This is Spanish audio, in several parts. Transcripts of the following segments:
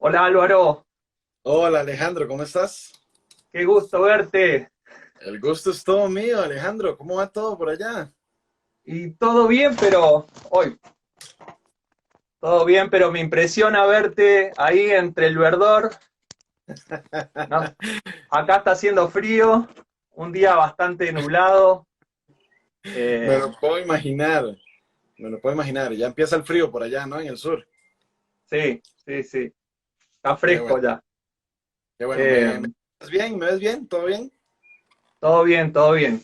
Hola Álvaro, Hola Alejandro, ¿cómo estás? qué gusto verte. El gusto es todo mío, Alejandro. ¿Cómo va todo por allá? Y todo bien, pero hoy, todo bien, pero me impresiona verte ahí entre el verdor. ¿No? Acá está haciendo frío, un día bastante nublado. Me Eh, lo puedo imaginar, me lo puedo imaginar. Ya empieza el frío por allá, ¿no? En el sur. sí, sí, sí, está Qué bueno, fresco ya. qué bueno. Eh, ¿Me ves bien? ¿Me ves bien? ¿Todo bien? Todo bien, todo bien. Ahí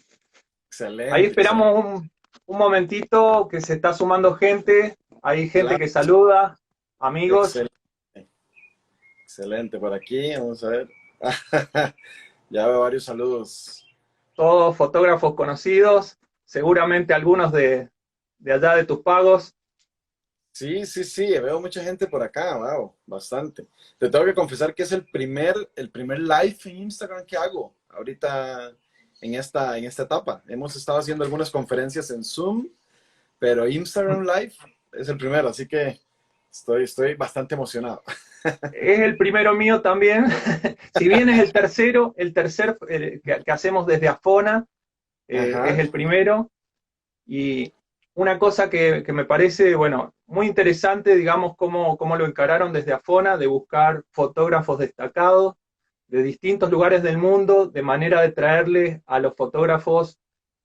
Excelente, excelente. esperamos un momentito que se está sumando gente. Hay gente Claro, que saluda, amigos, excelente, excelente. Por aquí, vamos a ver. Ya veo varios saludos. todos fotógrafos conocidos, seguramente algunos de allá de tus pagos. Sí, sí, sí, veo mucha gente por acá, wow, bastante. Te tengo que confesar que es el primer live en Instagram que hago ahorita en esta etapa. Hemos estado haciendo algunas conferencias en Zoom, pero Instagram Live es el primero, así que estoy bastante emocionado. Es el primero mío también, si bien es el tercer que hacemos desde Afona, es Ajá, el primero. Y una cosa que me parece, bueno, muy interesante, digamos, cómo lo encararon desde Afona, de buscar fotógrafos destacados de distintos lugares del mundo, de manera de traerles a los fotógrafos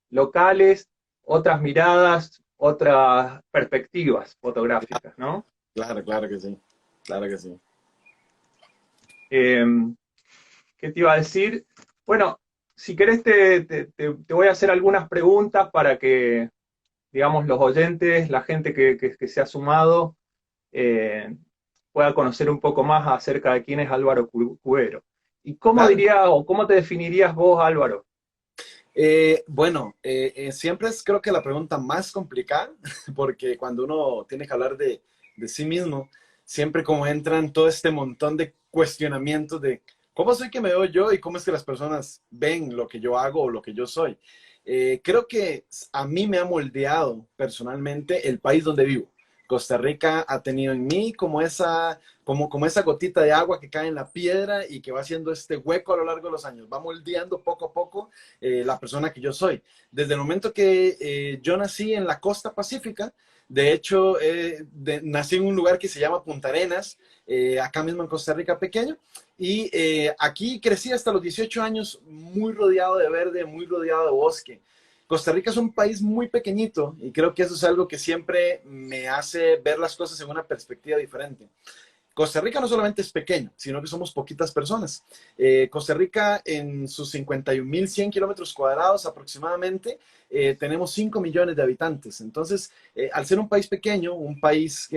locales otras miradas, otras perspectivas fotográficas, ¿no? claro, claro que sí, claro que sí. Eh, ¿Qué te iba a decir? Bueno, si querés te voy a hacer algunas preguntas para que, digamos, los oyentes, la gente que se ha sumado, eh, pueda conocer un poco más acerca de quién es Álvaro Cubero. ¿Y cómo Dale. diría o cómo te definirías vos, Álvaro? Bueno, siempre es creo que la pregunta más complicada, porque cuando uno tiene que hablar de sí mismo, siempre como entran todo este montón de cuestionamientos de cómo soy que me veo yo y cómo es que las personas ven lo que yo hago o lo que yo soy. Creo que a mí me ha moldeado personalmente el país donde vivo. Costa Rica ha tenido en mí como esa gotita de agua que cae en la piedra y que va haciendo este hueco a lo largo de los años, va moldeando poco a poco la persona que yo soy. Desde el momento que yo nací en la costa pacífica, de hecho, nací en un lugar que se llama Punta Arenas, acá mismo en Costa Rica pequeño, y aquí crecí hasta los 18 años muy rodeado de verde, muy rodeado de bosque. Costa Rica es un país muy pequeñito y creo que eso es algo que siempre me hace ver las cosas en una perspectiva diferente. Costa Rica no solamente es pequeño, sino que somos poquitas personas. Costa Rica en sus 51.100 kilómetros cuadrados aproximadamente, tenemos 5 millones de habitantes. Entonces, al ser un país pequeño, un país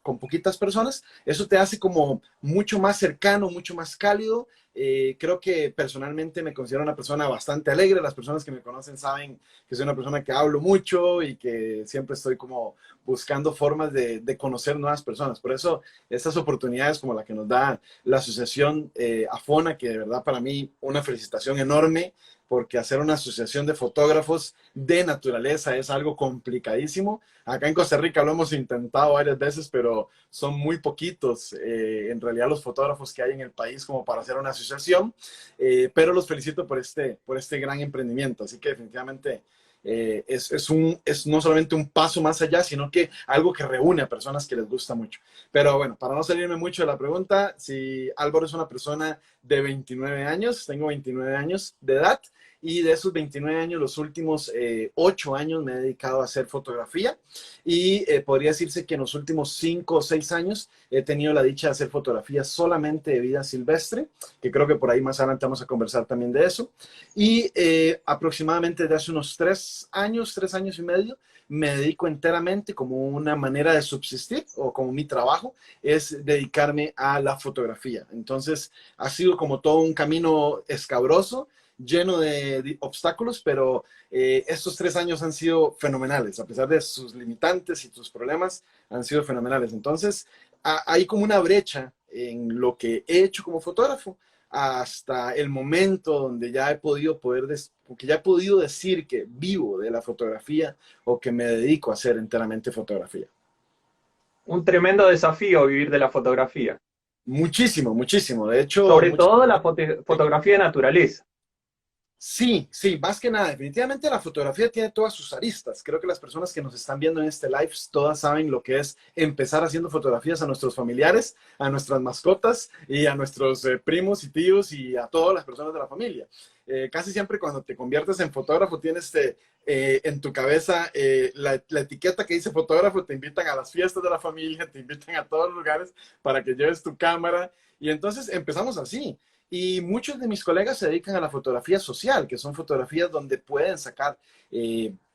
con poquitas personas, eso te hace como mucho más cercano, mucho más cálido. Creo que personalmente me considero una persona bastante alegre. Las personas que me conocen saben que soy una persona que hablo mucho y que siempre estoy como buscando formas de conocer nuevas personas. Por eso estas oportunidades como la que nos da la asociación Afona, que de verdad para mí una felicitación enorme, porque hacer una asociación de fotógrafos de naturaleza es algo complicadísimo. Acá en Costa Rica lo hemos intentado varias veces, pero son muy poquitos en realidad los fotógrafos que hay en el país como para hacer una asociación, pero los felicito por este gran emprendimiento. Así que definitivamente es no solamente un paso más allá, sino que algo que reúne a personas que les gusta mucho. Pero bueno, para no salirme mucho de la pregunta, si Álvaro es una persona de 29 años, tengo 29 años de edad y de esos 29 años, los últimos 8 años me he dedicado a hacer fotografía y podría decirse que en los últimos 5 o 6 años he tenido la dicha de hacer fotografía solamente de vida silvestre, que creo que por ahí más adelante vamos a conversar también de eso. Y aproximadamente desde hace unos 3 años, 3 años y medio, me dedico enteramente como una manera de subsistir o como mi trabajo es dedicarme a la fotografía. Entonces ha sido como todo un camino escabroso, lleno de obstáculos, pero estos 3 años han sido fenomenales, a pesar de sus limitantes y sus problemas, han sido fenomenales. Entonces hay como una brecha en lo que he hecho como fotógrafo hasta el momento donde ya porque ya he podido decir que vivo de la fotografía o que me dedico a hacer enteramente fotografía. Un tremendo desafío vivir de la fotografía. Muchísimo, muchísimo. De hecho, Sobre todo la fotografía de naturaleza. sí, sí, más que nada, definitivamente la fotografía tiene todas sus aristas. Creo que las personas que nos están viendo en este live, todas saben lo que es empezar haciendo fotografías a nuestros familiares, a nuestras mascotas y a nuestros primos y tíos y a todas las personas de la familia. Casi siempre cuando te conviertes en fotógrafo tienes en tu cabeza la etiqueta que dice fotógrafo, te invitan a las fiestas de la familia, te invitan a todos los lugares para que lleves tu cámara y entonces empezamos así. Y muchos de mis colegas se dedican a la fotografía social, que son fotografías donde pueden sacar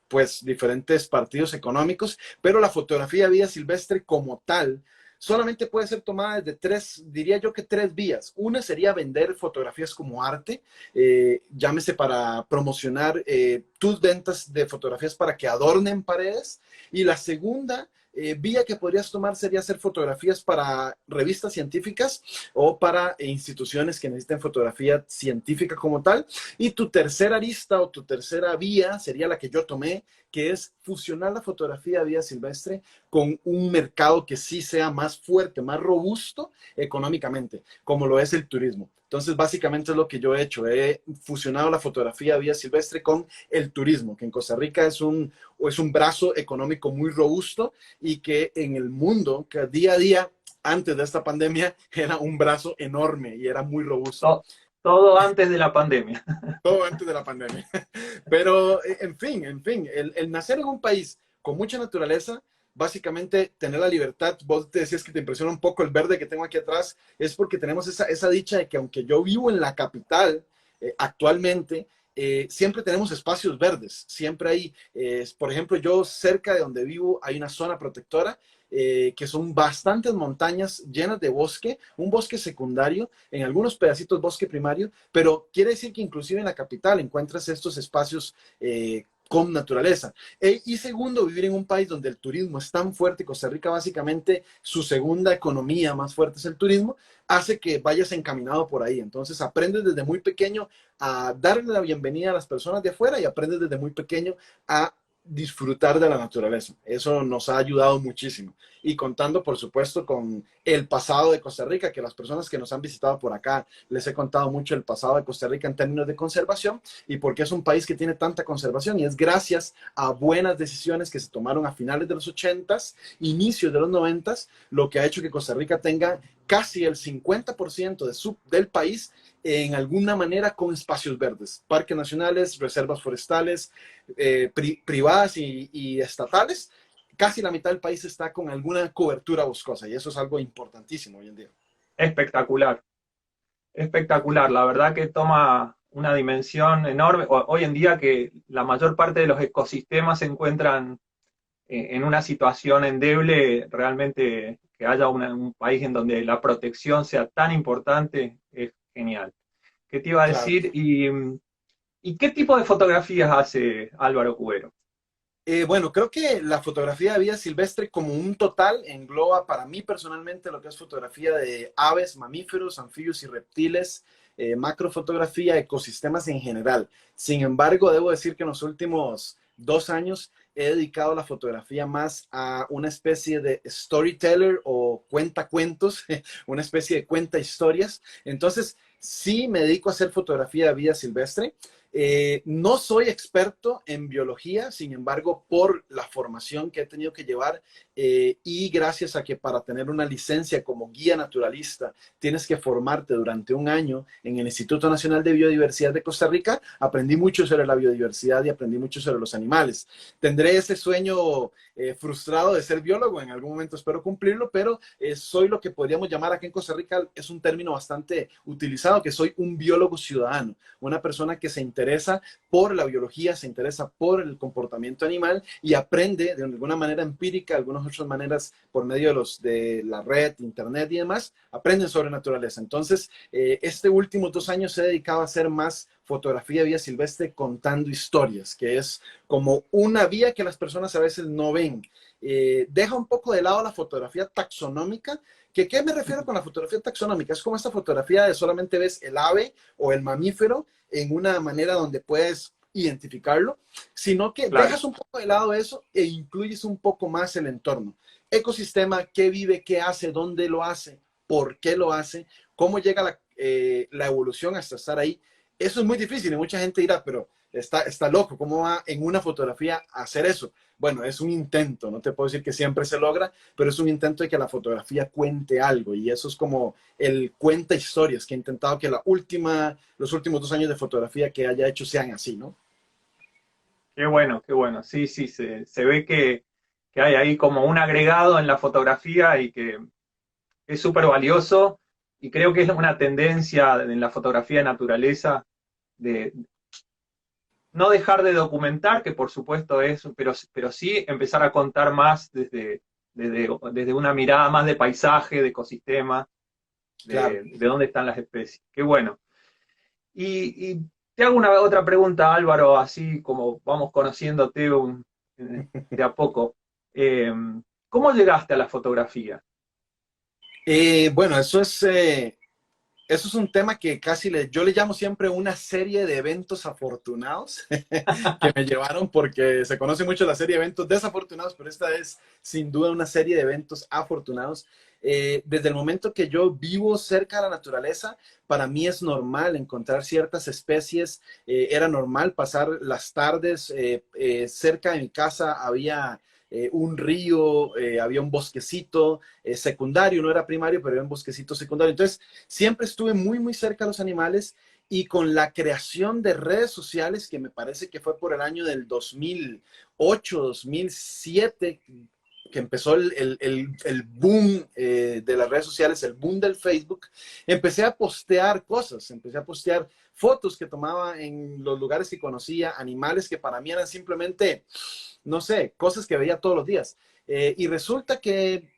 pues diferentes partidos económicos, pero la fotografía de vida silvestre como tal solamente puede ser tomada desde tres, diría yo que tres vías. Una sería vender fotografías como arte, llámese para promocionar tus ventas de fotografías para que adornen paredes. Y la segunda vía que podrías tomar sería hacer fotografías para revistas científicas o para instituciones que necesiten fotografía científica como tal. Y tu tercera arista o tu tercera vía sería la que yo tomé, que es fusionar la fotografía de vida silvestre con un mercado que sí sea más fuerte, más robusto económicamente, como lo es el turismo. Entonces, básicamente es lo que yo he hecho. He fusionado la fotografía de vida silvestre con el turismo, que en Costa Rica es un brazo económico muy robusto y que en el mundo, que día a día, antes de esta pandemia, era un brazo enorme y era muy robusto. Todo antes de la pandemia. Todo antes de la pandemia. Pero, en fin, el nacer en un país con mucha naturaleza, básicamente tener la libertad, vos te decías que te impresiona un poco el verde que tengo aquí atrás, es porque tenemos esa dicha de que aunque yo vivo en la capital actualmente, siempre tenemos espacios verdes, siempre hay, por ejemplo, yo cerca de donde vivo hay una zona protectora que son bastantes montañas llenas de bosque, un bosque secundario, en algunos pedacitos bosque primario, pero quiere decir que inclusive en la capital encuentras estos espacios con naturaleza. Y segundo, vivir en un país donde el turismo es tan fuerte, Costa Rica básicamente su segunda economía más fuerte es el turismo, hace que vayas encaminado por ahí. Entonces aprendes desde muy pequeño a darle la bienvenida a las personas de afuera y aprendes desde muy pequeño a disfrutar de la naturaleza. Eso nos ha ayudado muchísimo. Y contando, por supuesto, con el pasado de Costa Rica, que las personas que nos han visitado por acá, les he contado mucho el pasado de Costa Rica en términos de conservación y porque es un país que tiene tanta conservación y es gracias a buenas decisiones que se tomaron a finales de los 80s, inicios de los 90s, lo que ha hecho que Costa Rica tenga casi el 50% del país en alguna manera con espacios verdes, parques nacionales, reservas forestales, privadas y estatales. Casi la mitad del país está con alguna cobertura boscosa y eso es algo importantísimo hoy en día. Espectacular, espectacular. La verdad que toma una dimensión enorme. Hoy en día que la mayor parte de los ecosistemas se encuentran en una situación endeble, realmente que haya un país en donde la protección sea tan importante es genial. ¿Qué te iba a Claro. decir? ¿Y qué tipo de fotografías hace Álvaro Cubero? Bueno, creo que la fotografía de vida silvestre como un total engloba para mí personalmente lo que es fotografía de aves, mamíferos, anfibios y reptiles, macrofotografía, ecosistemas en general. Sin embargo, debo decir que en los últimos 2 años he dedicado la fotografía más a una especie de storyteller o cuenta cuentos, una especie de cuenta historias. Entonces, sí me dedico a hacer fotografía de vida silvestre. No soy experto en biología, sin embargo, por la formación que he tenido que llevar y gracias a que para tener una licencia como guía naturalista tienes que formarte durante un año en el Instituto Nacional de Biodiversidad de Costa Rica, aprendí mucho sobre la biodiversidad y aprendí mucho sobre los animales. Tendré ese sueño frustrado de ser biólogo, en algún momento espero cumplirlo, pero soy lo que podríamos llamar aquí en Costa Rica, es un término bastante utilizado, que soy un biólogo ciudadano, una persona que se interesa por la biología, se interesa por el comportamiento animal y aprende de alguna manera empírica, de algunas otras maneras por medio de la red, internet y demás, aprenden sobre naturaleza. Entonces, este últimos 2 años se he dedicado a hacer más fotografía de vida silvestre contando historias, que es como una vía que las personas a veces no ven. Deja un poco de lado la fotografía taxonómica, ¿qué me refiero con la fotografía taxonómica? Es como esta fotografía de solamente ves el ave o el mamífero en una manera donde puedes identificarlo, sino que Claro, dejas un poco de lado eso e incluyes un poco más el entorno. Ecosistema, qué vive, qué hace, dónde lo hace, por qué lo hace, cómo llega la evolución hasta estar ahí. Eso es muy difícil y mucha gente dirá, pero está loco, ¿cómo va en una fotografía a hacer eso? Bueno, es un intento, no te puedo decir que siempre se logra, pero es un intento de que la fotografía cuente algo y eso es como el cuenta historias que he intentado que los últimos 2 años de fotografía que haya hecho sean así, ¿no? Qué bueno, qué bueno. Sí, sí, se ve que hay ahí como un agregado en la fotografía y que es súper valioso y creo que es una tendencia en la fotografía de naturaleza de no dejar de documentar, que por supuesto es, pero sí empezar a contar más desde una mirada más de paisaje, de ecosistema, Claro. de dónde están las especies. Qué bueno. Y te hago una otra pregunta, Álvaro, así como vamos conociéndote de a poco. Eh, ¿Cómo llegaste a la fotografía? Bueno, eso es un tema que yo le llamo siempre una serie de eventos afortunados que me llevaron porque se conoce mucho la serie de eventos desafortunados, pero esta es sin duda una serie de eventos afortunados. Desde el momento que yo vivo cerca de la naturaleza, para mí es normal encontrar ciertas especies. Era normal pasar las tardes cerca de mi casa, había un río, había un bosquecito secundario, no era primario, pero era un bosquecito secundario. Entonces, siempre estuve muy, muy cerca de los animales y con la creación de redes sociales, que me parece que fue por el año del 2008, 2007, que empezó el boom de las redes sociales, el boom del Facebook, empecé a postear cosas, empecé a postear fotos que tomaba en los lugares que conocía, animales que para mí eran simplemente, no sé, cosas que veía todos los días. Y resulta que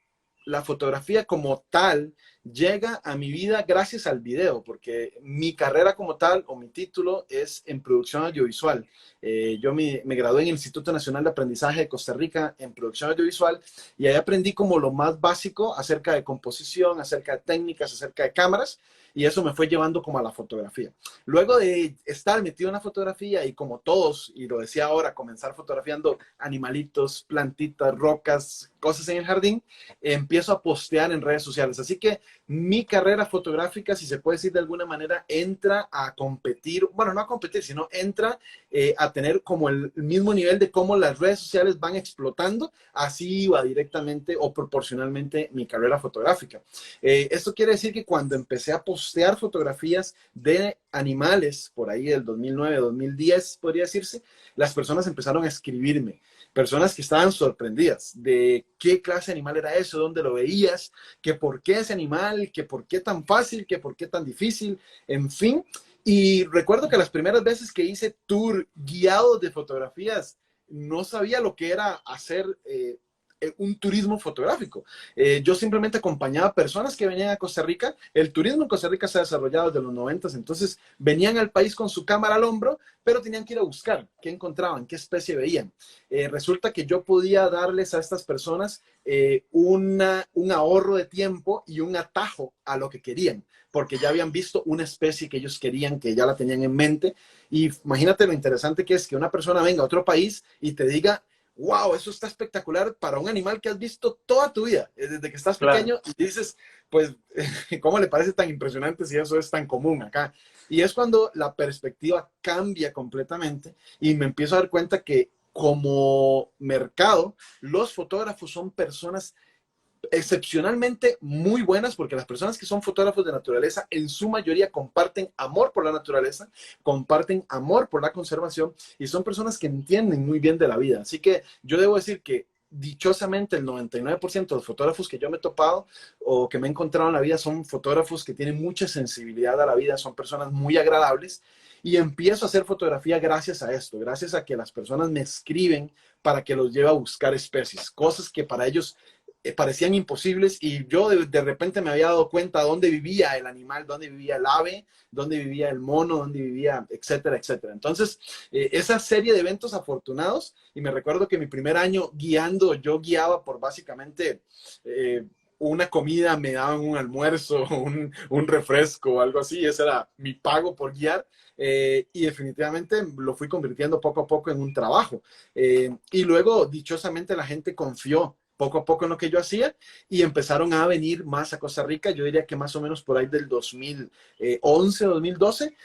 la fotografía como tal llega a mi vida gracias al video, porque mi carrera como tal o mi título es en producción audiovisual. Yo me gradué en el Instituto Nacional de Aprendizaje de Costa Rica en producción audiovisual y ahí aprendí como lo más básico acerca de composición, acerca de técnicas, acerca de cámaras y eso me fue llevando como a la fotografía. Luego de estar metido en la fotografía y como todos, y lo decía ahora, comenzar fotografiando animalitos, plantitas, rocas, cosas en el jardín, empiezo a postear en redes sociales. Así que mi carrera fotográfica, si se puede decir de alguna manera, entra a competir, bueno, no a competir, sino entra a tener como el mismo nivel de cómo las redes sociales van explotando, así va directamente o proporcionalmente mi carrera fotográfica. Esto quiere decir que cuando empecé a postear fotografías de animales, por ahí del 2009, 2010, podría decirse, las personas empezaron a escribirme. Personas que estaban sorprendidas de qué clase de animal era eso, dónde lo veías, que por qué ese animal, que por qué tan fácil, que por qué tan difícil, en fin. Y recuerdo que las primeras veces que hice tour guiado de fotografías, no sabía lo que era hacer un turismo fotográfico. Yo simplemente acompañaba personas que venían a Costa Rica. El turismo en Costa Rica se ha desarrollado desde los 90, entonces venían al país con su cámara al hombro, pero tenían que ir a buscar qué encontraban, qué especie veían. Resulta que yo podía darles a estas personas un ahorro de tiempo y un atajo a lo que querían, porque ya habían visto una especie que ellos querían, que ya la tenían en mente. Y imagínate lo interesante que es que una persona venga a otro país y te diga, wow, eso está espectacular para un animal que has visto toda tu vida, desde que estás Claro. pequeño, y dices, pues, ¿cómo le parece tan impresionante si eso es tan común acá? Y es cuando la perspectiva cambia completamente y me empiezo a dar cuenta que como mercado, los fotógrafos son personas excepcionalmente muy buenas porque las personas que son fotógrafos de naturaleza en su mayoría comparten amor por la naturaleza, comparten amor por la conservación y son personas que entienden muy bien de la vida. Así que yo debo decir que dichosamente el 99% de los fotógrafos que yo me he topado o que me he encontrado en la vida son fotógrafos que tienen mucha sensibilidad a la vida, son personas muy agradables y empiezo a hacer fotografía gracias a esto, gracias a que las personas me escriben para que los lleve a buscar especies, cosas que para ellos parecían imposibles y yo de repente me había dado cuenta dónde vivía el animal, dónde vivía el ave, dónde vivía el mono, dónde vivía, etcétera, etcétera. Entonces, esa serie de eventos afortunados, y me recuerdo que mi primer año guiando, yo guiaba por básicamente una comida, me daban un almuerzo, un refresco o algo así, ese era mi pago por guiar. Y definitivamente lo fui convirtiendo poco a poco en un trabajo. Y luego, dichosamente, la gente confió poco a poco en lo que yo hacía y empezaron a venir más a Costa Rica. Yo diría que más o menos por ahí del 2011, 2012.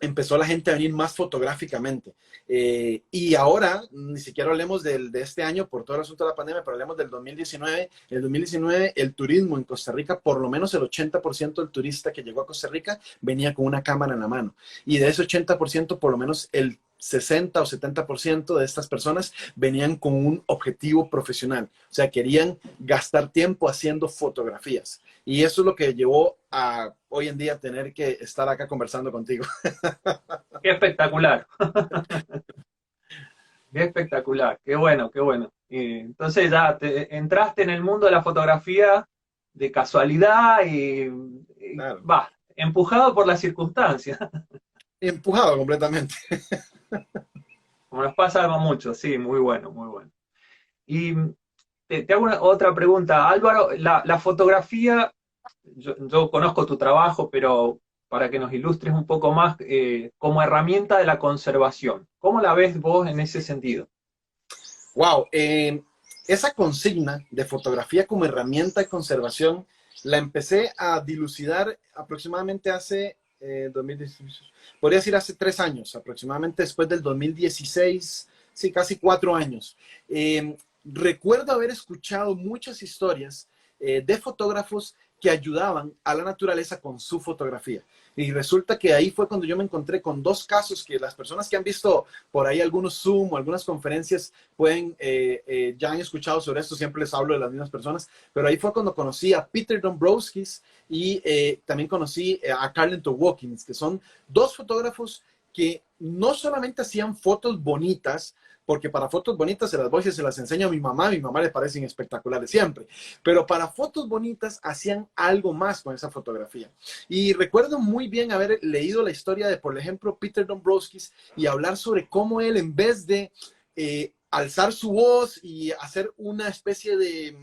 Empezó la gente a venir más fotográficamente. Y ahora, ni siquiera hablemos de este año por todo el asunto de la pandemia, pero hablemos del 2019. En el 2019, el turismo en Costa Rica, por lo menos el 80% del turista que llegó a Costa Rica venía con una cámara en la mano. Y de ese 80%, por lo menos el 60 o 70% de estas personas venían con un objetivo profesional. O sea, querían gastar tiempo haciendo fotografías. Y eso es lo que llevó a hoy en día tener que estar acá conversando contigo. Qué espectacular, qué espectacular, qué bueno, qué bueno. Entonces ya entraste en el mundo de la fotografía de casualidad y Claro. va, empujado por las circunstancias, Empujado completamente. como nos pasa a muchos, sí, muy bueno, muy bueno. Y te hago otra pregunta, Álvaro, la fotografía, yo conozco tu trabajo, pero para que nos ilustres un poco más, como herramienta de la conservación, ¿cómo la ves vos en ese sentido? Wow, esa consigna de fotografía como herramienta de conservación la empecé a dilucidar aproximadamente hace 2016, podría decir hace 3 años, aproximadamente después del 2016, sí, casi 4 años. Recuerdo haber escuchado muchas historias de fotógrafos que ayudaban a la naturaleza con su fotografía. Y resulta que ahí fue cuando yo me encontré con dos casos que las personas que han visto por ahí algunos Zoom o algunas conferencias pueden, ya han escuchado sobre esto, siempre les hablo de las mismas personas, pero ahí fue cuando conocí a Peter Dombrowskis y también conocí a Carlton Watkins, que son dos fotógrafos que no solamente hacían fotos bonitas, porque para fotos bonitas se las voy y se las enseño a mi mamá le parecen espectaculares siempre, pero para fotos bonitas hacían algo más con esa fotografía. Y recuerdo muy bien haber leído la historia de, por ejemplo, Peter Dombrowskis y hablar sobre cómo él, en vez de alzar su voz y hacer una especie de,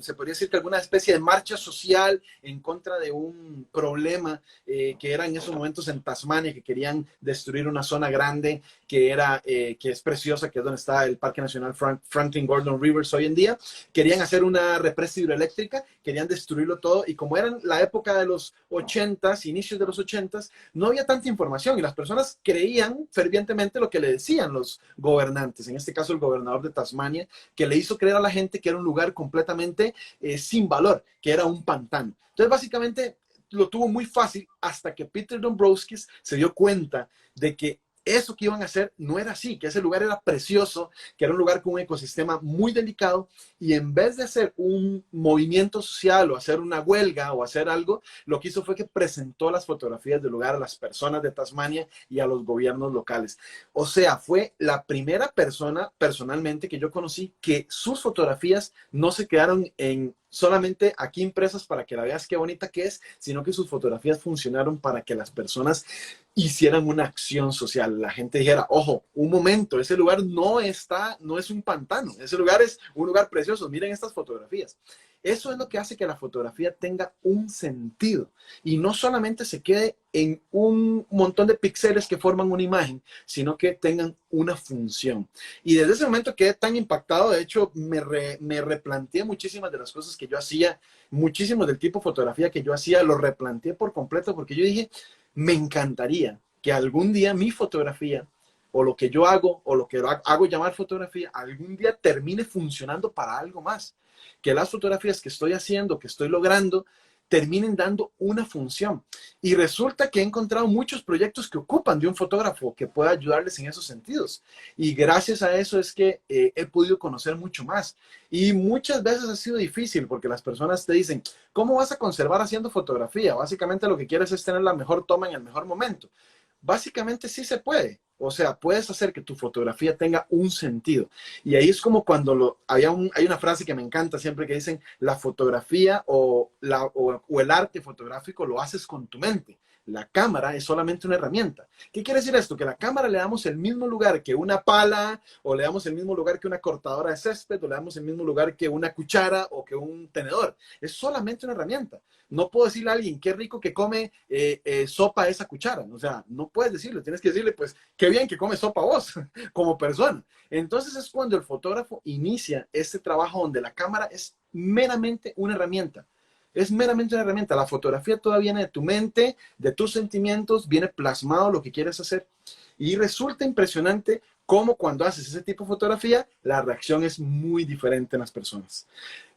se podría decir que alguna especie de marcha social en contra de un problema que era en esos momentos en Tasmania, que querían destruir una zona grande que es preciosa, que es donde está el Parque Nacional Franklin Gordon Rivers hoy en día. Querían hacer una represa hidroeléctrica, querían destruirlo todo, y como eran la época de los 80s, inicios de los 80s, no había tanta información y las personas creían fervientemente lo que le decían los gobernantes, en este caso el gobernador de Tasmania, que le hizo creer a la gente que era un lugar completamente sin valor, que era un pantano. Entonces, básicamente, lo tuvo muy fácil hasta que Peter Dombrowskis se dio cuenta de que eso que iban a hacer no era así, que ese lugar era precioso, que era un lugar con un ecosistema muy delicado, y en vez de hacer un movimiento social o hacer una huelga o hacer algo, lo que hizo fue que presentó las fotografías del lugar a las personas de Tasmania y a los gobiernos locales. O sea, fue la primera persona personalmente que yo conocí que sus fotografías no se quedaron en solamente aquí impresas para que la veas qué bonita que es, sino que sus fotografías funcionaron para que las personas hicieran una acción social. La gente dijera, ojo, un momento, ese lugar no es un pantano, ese lugar es un lugar precioso, miren estas fotografías. Eso es lo que hace que la fotografía tenga un sentido y no solamente se quede en un montón de píxeles que forman una imagen, sino que tengan una función. Y desde ese momento quedé tan impactado, de hecho me replanteé muchísimas de las cosas que yo hacía, muchísimos del tipo de fotografía que yo hacía, lo replanteé por completo porque yo dije, me encantaría que algún día mi fotografía o lo que yo hago o lo que hago llamar fotografía algún día termine funcionando para algo más. Que las fotografías que estoy haciendo, que estoy logrando, terminen dando una función. Y resulta que he encontrado muchos proyectos que ocupan de un fotógrafo que pueda ayudarles en esos sentidos. Y gracias a eso es que he podido conocer mucho más. Y muchas veces ha sido difícil porque las personas te dicen, ¿cómo vas a conservar haciendo fotografía? Básicamente lo que quieres es tener la mejor toma en el mejor momento. Básicamente sí se puede. O sea, puedes hacer que tu fotografía tenga un sentido. Y ahí es como cuando hay una frase que me encanta siempre que dicen, la fotografía o el arte fotográfico lo haces con tu mente. La cámara es solamente una herramienta. ¿Qué quiere decir esto? Que la cámara le damos el mismo lugar que una pala, o le damos el mismo lugar que una cortadora de césped, o le damos el mismo lugar que una cuchara o que un tenedor. Es solamente una herramienta. No puedo decirle a alguien, qué rico que come sopa esa cuchara. O sea, no puedes decirle, tienes que decirle, pues, qué qué bien que comes sopa vos como persona. Entonces es cuando el fotógrafo inicia este trabajo donde la cámara es meramente una herramienta. Es meramente una herramienta. La fotografía toda viene de tu mente, de tus sentimientos, viene plasmado lo que quieres hacer. Y resulta impresionante cómo cuando haces ese tipo de fotografía, la reacción es muy diferente en las personas.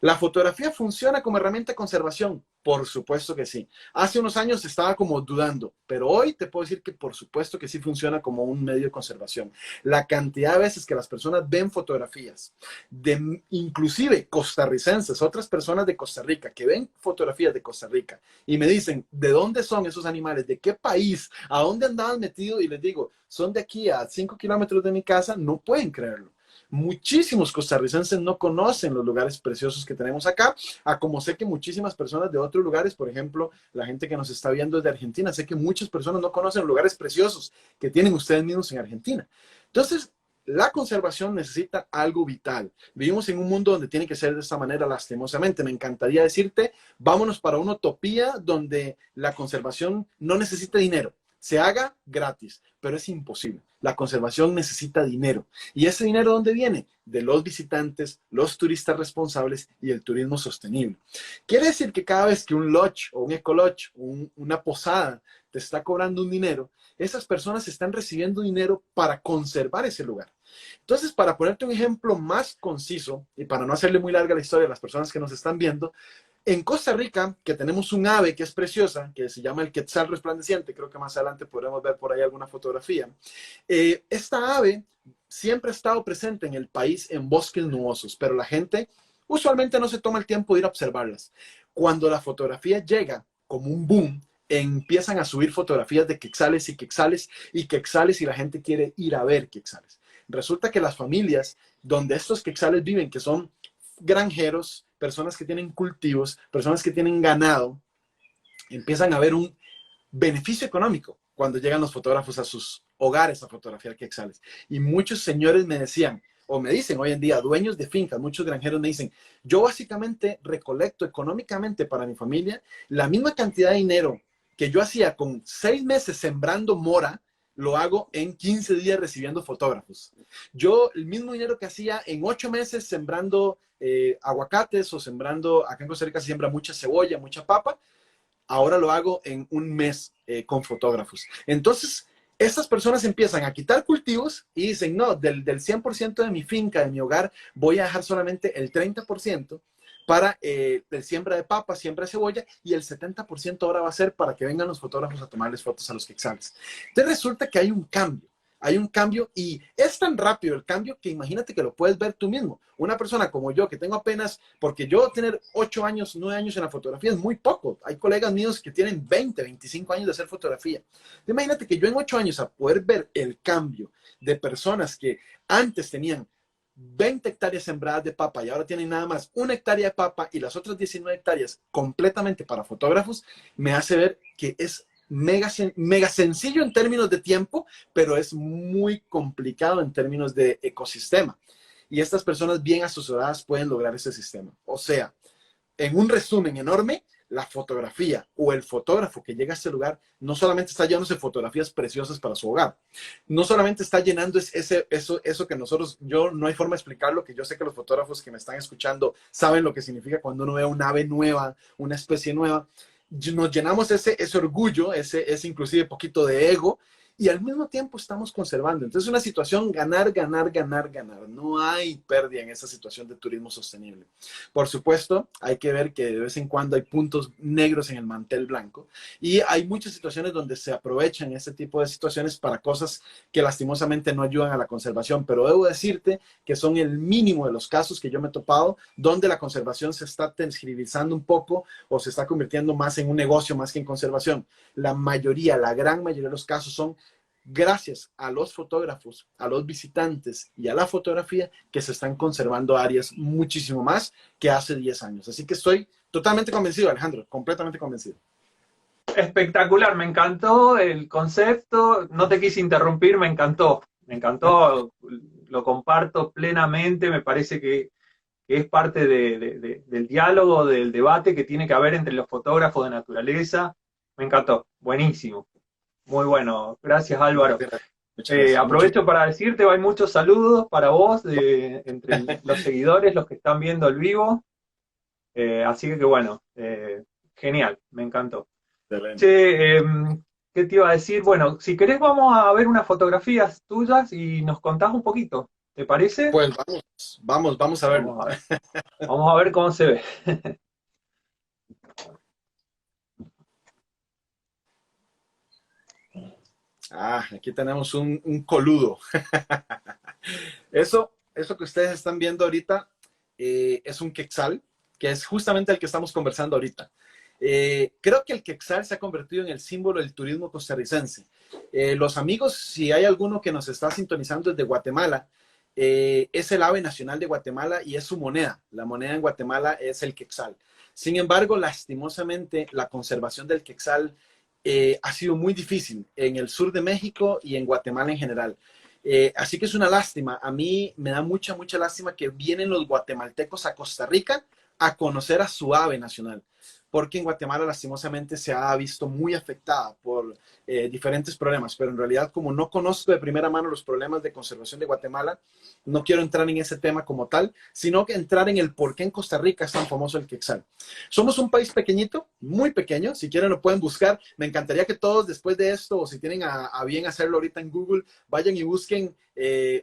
¿La fotografía funciona como herramienta de conservación? Por supuesto que sí. Hace unos años estaba como dudando, pero hoy te puedo decir que por supuesto que sí funciona como un medio de conservación. La cantidad de veces que las personas ven fotografías de inclusive costarricenses, otras personas de Costa Rica, que ven fotografías de Costa Rica y me dicen, ¿de dónde son esos animales? ¿De qué país? ¿A dónde andaban metidos? Y les digo, son de aquí a 5 kilómetros de mi casa, no pueden creerlo. Muchísimos costarricenses no conocen los lugares preciosos que tenemos acá, a como sé que muchísimas personas de otros lugares, por ejemplo, la gente que nos está viendo desde Argentina, sé que muchas personas no conocen los lugares preciosos que tienen ustedes mismos en Argentina. Entonces, la conservación necesita algo vital. Vivimos en un mundo donde tiene que ser de esta manera, lastimosamente. Me encantaría decirte, vámonos para una utopía donde la conservación no necesita dinero, se haga gratis, pero es imposible. La conservación necesita dinero. ¿Y ese dinero dónde viene? De los visitantes, los turistas responsables y el turismo sostenible. Quiere decir que cada vez que un lodge o un ecolodge, una posada, te está cobrando un dinero, esas personas están recibiendo dinero para conservar ese lugar. Entonces, para ponerte un ejemplo más conciso y para no hacerle muy larga la historia a las personas que nos están viendo, en Costa Rica, que tenemos un ave que es preciosa, que se llama el quetzal resplandeciente, creo que más adelante podremos ver por ahí alguna fotografía. Esta ave siempre ha estado presente en el país en bosques nubosos, pero la gente usualmente no se toma el tiempo de ir a observarlas. Cuando la fotografía llega como un boom, empiezan a subir fotografías de quetzales y quetzales y quetzales y la gente quiere ir a ver quetzales. Resulta que las familias donde estos quetzales viven, que son granjeros, personas que tienen cultivos, personas que tienen ganado, empiezan a ver un beneficio económico cuando llegan los fotógrafos a sus hogares a fotografiar quetzales. Y muchos señores me decían, o me dicen hoy en día, dueños de fincas, muchos granjeros me dicen, yo básicamente recolecto económicamente para mi familia la misma cantidad de dinero que yo hacía con 6 meses sembrando mora, lo hago en 15 días recibiendo fotógrafos. Yo el mismo dinero que hacía en 8 meses sembrando aguacates o sembrando, acá en Costa Rica se siembra mucha cebolla, mucha papa, ahora lo hago en un mes con fotógrafos. Entonces, estas personas empiezan a quitar cultivos y dicen, no, del 100% de mi finca, de mi hogar, voy a dejar solamente el 30% para el siembra de papa, siembra de cebolla, y el 70% ahora va a ser para que vengan los fotógrafos a tomarles fotos a los quetzales. Entonces resulta que hay un cambio y es tan rápido el cambio que imagínate que lo puedes ver tú mismo. Una persona como yo que tengo apenas, porque yo tener 8 años, 9 años en la fotografía es muy poco. Hay colegas míos que tienen 20, 25 años de hacer fotografía. Imagínate que yo en 8 años a poder ver el cambio de personas que antes tenían 20 hectáreas sembradas de papa y ahora tienen nada más 1 hectárea de papa y las otras 19 hectáreas completamente para fotógrafos, me hace ver que es mega sencillo en términos de tiempo, pero es muy complicado en términos de ecosistema. Y estas personas bien asesoradas pueden lograr ese sistema. O sea, en un resumen enorme, la fotografía o el fotógrafo que llega a este lugar no solamente está llenándose fotografías preciosas para su hogar, no solamente está llenando eso que nosotros, yo no hay forma de explicarlo, que yo sé que los fotógrafos que me están escuchando saben lo que significa cuando uno ve una ave nueva, una especie nueva. Nos llenamos ese orgullo, ese inclusive poquito de ego, y al mismo tiempo estamos conservando. Entonces es una situación ganar, ganar, ganar, ganar. No hay pérdida en esa situación de turismo sostenible. Por supuesto, hay que ver que de vez en cuando hay puntos negros en el mantel blanco y hay muchas situaciones donde se aprovechan este tipo de situaciones para cosas que lastimosamente no ayudan a la conservación, pero debo decirte que son el mínimo de los casos que yo me he topado donde la conservación se está tergiversando un poco o se está convirtiendo más en un negocio más que en conservación. La mayoría, la gran mayoría de los casos son gracias a los fotógrafos, a los visitantes y a la fotografía que se están conservando áreas muchísimo más que hace 10 años. Así que estoy totalmente convencido, Alejandro, completamente convencido. Espectacular, me encantó el concepto, no te quise interrumpir, me encantó, lo comparto plenamente, me parece que es parte del diálogo, del debate que tiene que haber entre los fotógrafos de naturaleza, me encantó, buenísimo, muy bueno, gracias Álvaro. Muchas gracias. Aprovecho para decirte, hay muchos saludos para vos entre los seguidores, los que están viendo el vivo. Así que bueno, genial, me encantó. Excelente. Che, ¿qué te iba a decir? Bueno, si querés vamos a ver unas fotografías tuyas y nos contás un poquito. ¿Te parece? Pues vamos a verlo. Vamos a ver. Vamos a ver cómo se ve. Ah, aquí tenemos un coludo. Eso que ustedes están viendo ahorita es un quetzal, que es justamente el que estamos conversando ahorita. Creo que el quetzal se ha convertido en el símbolo del turismo costarricense. Los amigos, si hay alguno que nos está sintonizando desde Guatemala, es el ave nacional de Guatemala y es su moneda. La moneda en Guatemala es el quetzal. Sin embargo, lastimosamente, la conservación del quetzal ha sido muy difícil en el sur de México y en Guatemala en general. Así que es una lástima. A mí me da mucha lástima que vienen los guatemaltecos a Costa Rica a conocer a su ave nacional, porque en Guatemala lastimosamente se ha visto muy afectada por diferentes problemas, pero en realidad como no conozco de primera mano los problemas de conservación de Guatemala, no quiero entrar en ese tema como tal, sino que entrar en el por qué en Costa Rica es tan famoso el quetzal. Somos un país pequeñito, muy pequeño, si quieren lo pueden buscar, me encantaría que todos después de esto, o si tienen a bien hacerlo ahorita en Google, vayan y busquen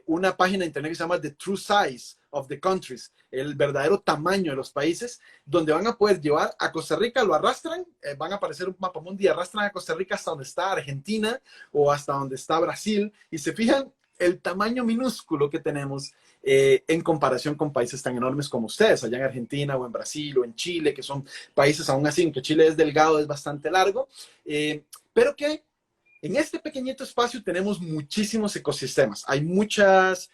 una página de internet que se llama The True Size of the Countries, el verdadero tamaño de los países, donde van a poder llevar a Costa Rica, lo arrastran, van a aparecer un mapa mundi, arrastran a Costa Rica hasta donde está Argentina o hasta donde está Brasil, y se fijan el tamaño minúsculo que tenemos en comparación con países tan enormes como ustedes, allá en Argentina o en Brasil o en Chile, que son países aún así, aunque Chile es delgado, es bastante largo, pero que en este pequeñito espacio tenemos muchísimos ecosistemas. Hay muchas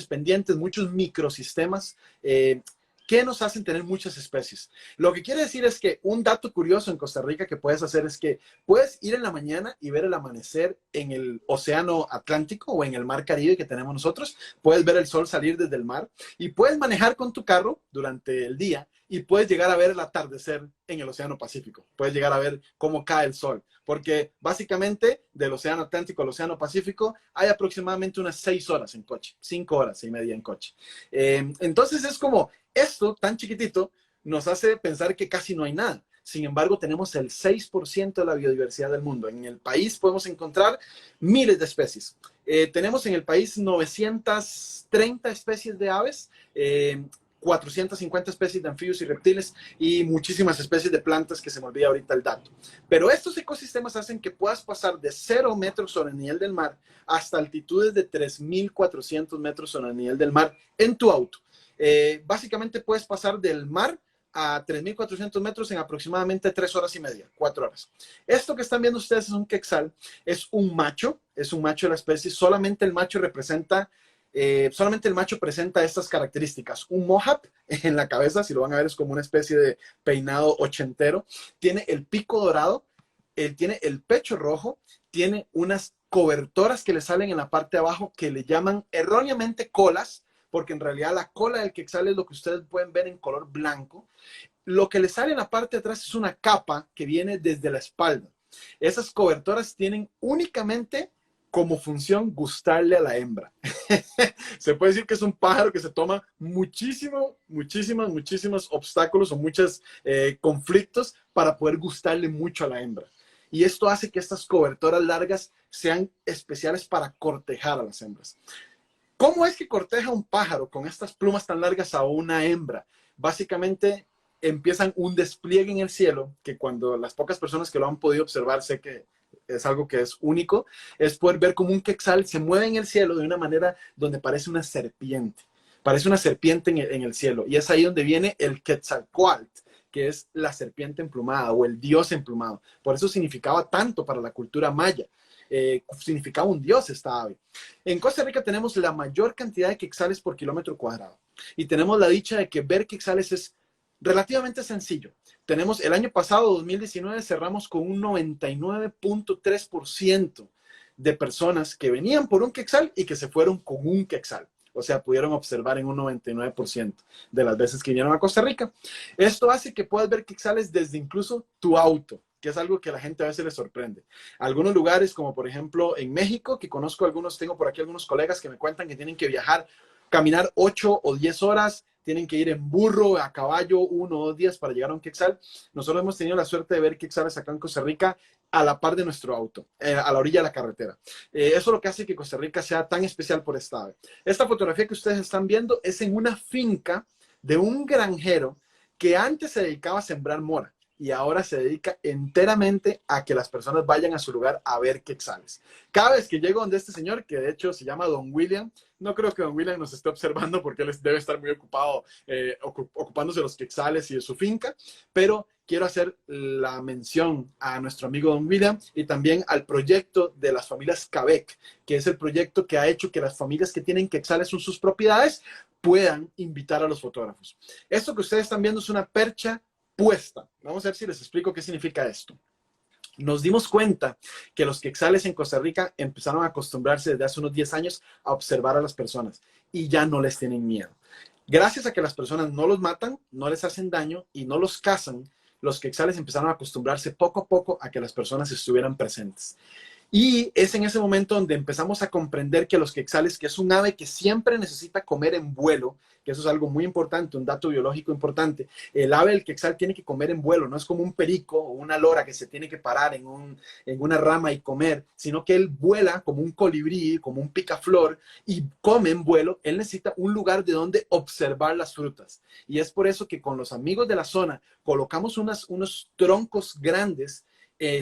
pendientes, muchos microsistemas que nos hacen tener muchas especies. Lo que quiere decir es que un dato curioso en Costa Rica que puedes hacer es que puedes ir en la mañana y ver el amanecer en el océano Atlántico o en el mar Caribe que tenemos nosotros. Puedes ver el sol salir desde el mar y puedes manejar con tu carro durante el día y puedes llegar a ver el atardecer en el océano Pacífico. Puedes llegar a ver cómo cae el sol, porque básicamente del océano Atlántico al océano Pacífico hay aproximadamente unas 6 horas en coche, 5 horas y media en coche. Entonces es como esto tan chiquitito nos hace pensar que casi no hay nada. Sin embargo, tenemos el 6% de la biodiversidad del mundo. En el país podemos encontrar miles de especies. Tenemos en el país 930 especies de aves, 450 especies de anfibios y reptiles y muchísimas especies de plantas que se me olvida ahorita el dato. Pero estos ecosistemas hacen que puedas pasar de 0 metros sobre el nivel del mar hasta altitudes de 3.400 metros sobre el nivel del mar en tu auto. Básicamente puedes pasar del mar a 3.400 metros en aproximadamente 3 horas y media, 4 horas. Esto que están viendo ustedes es un quetzal, es un macho de la especie, solamente el macho presenta estas características. Un mohawk en la cabeza, si lo van a ver, es como una especie de peinado ochentero. Tiene el pico dorado, él tiene el pecho rojo, tiene unas cobertoras que le salen en la parte de abajo que le llaman erróneamente colas, porque en realidad la cola del quetzal es lo que ustedes pueden ver en color blanco. Lo que le sale en la parte de atrás es una capa que viene desde la espalda. Esas cobertoras tienen únicamente como función gustarle a la hembra. Se puede decir que es un pájaro que se toma muchísimos obstáculos o muchos conflictos para poder gustarle mucho a la hembra. Y esto hace que estas cobertoras largas sean especiales para cortejar a las hembras. ¿Cómo es que corteja un pájaro con estas plumas tan largas a una hembra? Básicamente empiezan un despliegue en el cielo, que cuando las pocas personas que lo han podido observar, sé que es algo que es único, es poder ver cómo un quetzal se mueve en el cielo de una manera donde parece una serpiente. Parece una serpiente en el cielo. Y es ahí donde viene el Quetzalcóatl, que es la serpiente emplumada o el dios emplumado. Por eso significaba tanto para la cultura maya. Significaba un dios esta ave. En Costa Rica tenemos la mayor cantidad de quetzales por kilómetro cuadrado y tenemos la dicha de que ver quetzales es relativamente sencillo. Tenemos el año pasado, 2019, cerramos con un 99.3% de personas que venían por un quetzal y que se fueron con un quetzal. O sea, pudieron observar en un 99% de las veces que vinieron a Costa Rica. Esto hace que puedas ver quetzales desde incluso tu auto. que es algo que a la gente a veces le sorprende. Algunos lugares, como por ejemplo en México, que conozco algunos, tengo por aquí algunos colegas que me cuentan que tienen que viajar, caminar 8 o 10 horas, tienen que ir en burro, a caballo, 1 o 2 días para llegar a un quetzal. Nosotros hemos tenido la suerte de ver quetzales acá en Costa Rica a la par de nuestro auto, a la orilla de la carretera. Eso es lo que hace que Costa Rica sea tan especial por esta ave. Esta fotografía que ustedes están viendo es en una finca de un granjero que antes se dedicaba a sembrar mora y ahora se dedica enteramente a que las personas vayan a su lugar a ver quetzales. Cada vez que llego donde este señor, que de hecho se llama Don William, no creo que Don William nos esté observando porque él debe estar muy ocupado ocupándose de los quetzales y de su finca, pero quiero hacer la mención a nuestro amigo Don William y también al proyecto de las familias Cabec, que es el proyecto que ha hecho que las familias que tienen quetzales en sus propiedades puedan invitar a los fotógrafos. Esto que ustedes están viendo es una percha puesta. Vamos a ver si les explico qué significa esto. Nos dimos cuenta que los quetzales en Costa Rica empezaron a acostumbrarse desde hace unos 10 años a observar a las personas y ya no les tienen miedo. Gracias a que las personas no los matan, no les hacen daño y no los cazan, los quetzales empezaron a acostumbrarse poco a poco a que las personas estuvieran presentes. Y es en ese momento donde empezamos a comprender que los quetzales, que es un ave que siempre necesita comer en vuelo, que eso es algo muy importante, un dato biológico importante, el ave del quetzal tiene que comer en vuelo, no es como un perico o una lora que se tiene que parar en una rama y comer, sino que él vuela como un colibrí, como un picaflor y come en vuelo. Él necesita un lugar de donde observar las frutas. Y es por eso que con los amigos de la zona colocamos unos troncos grandes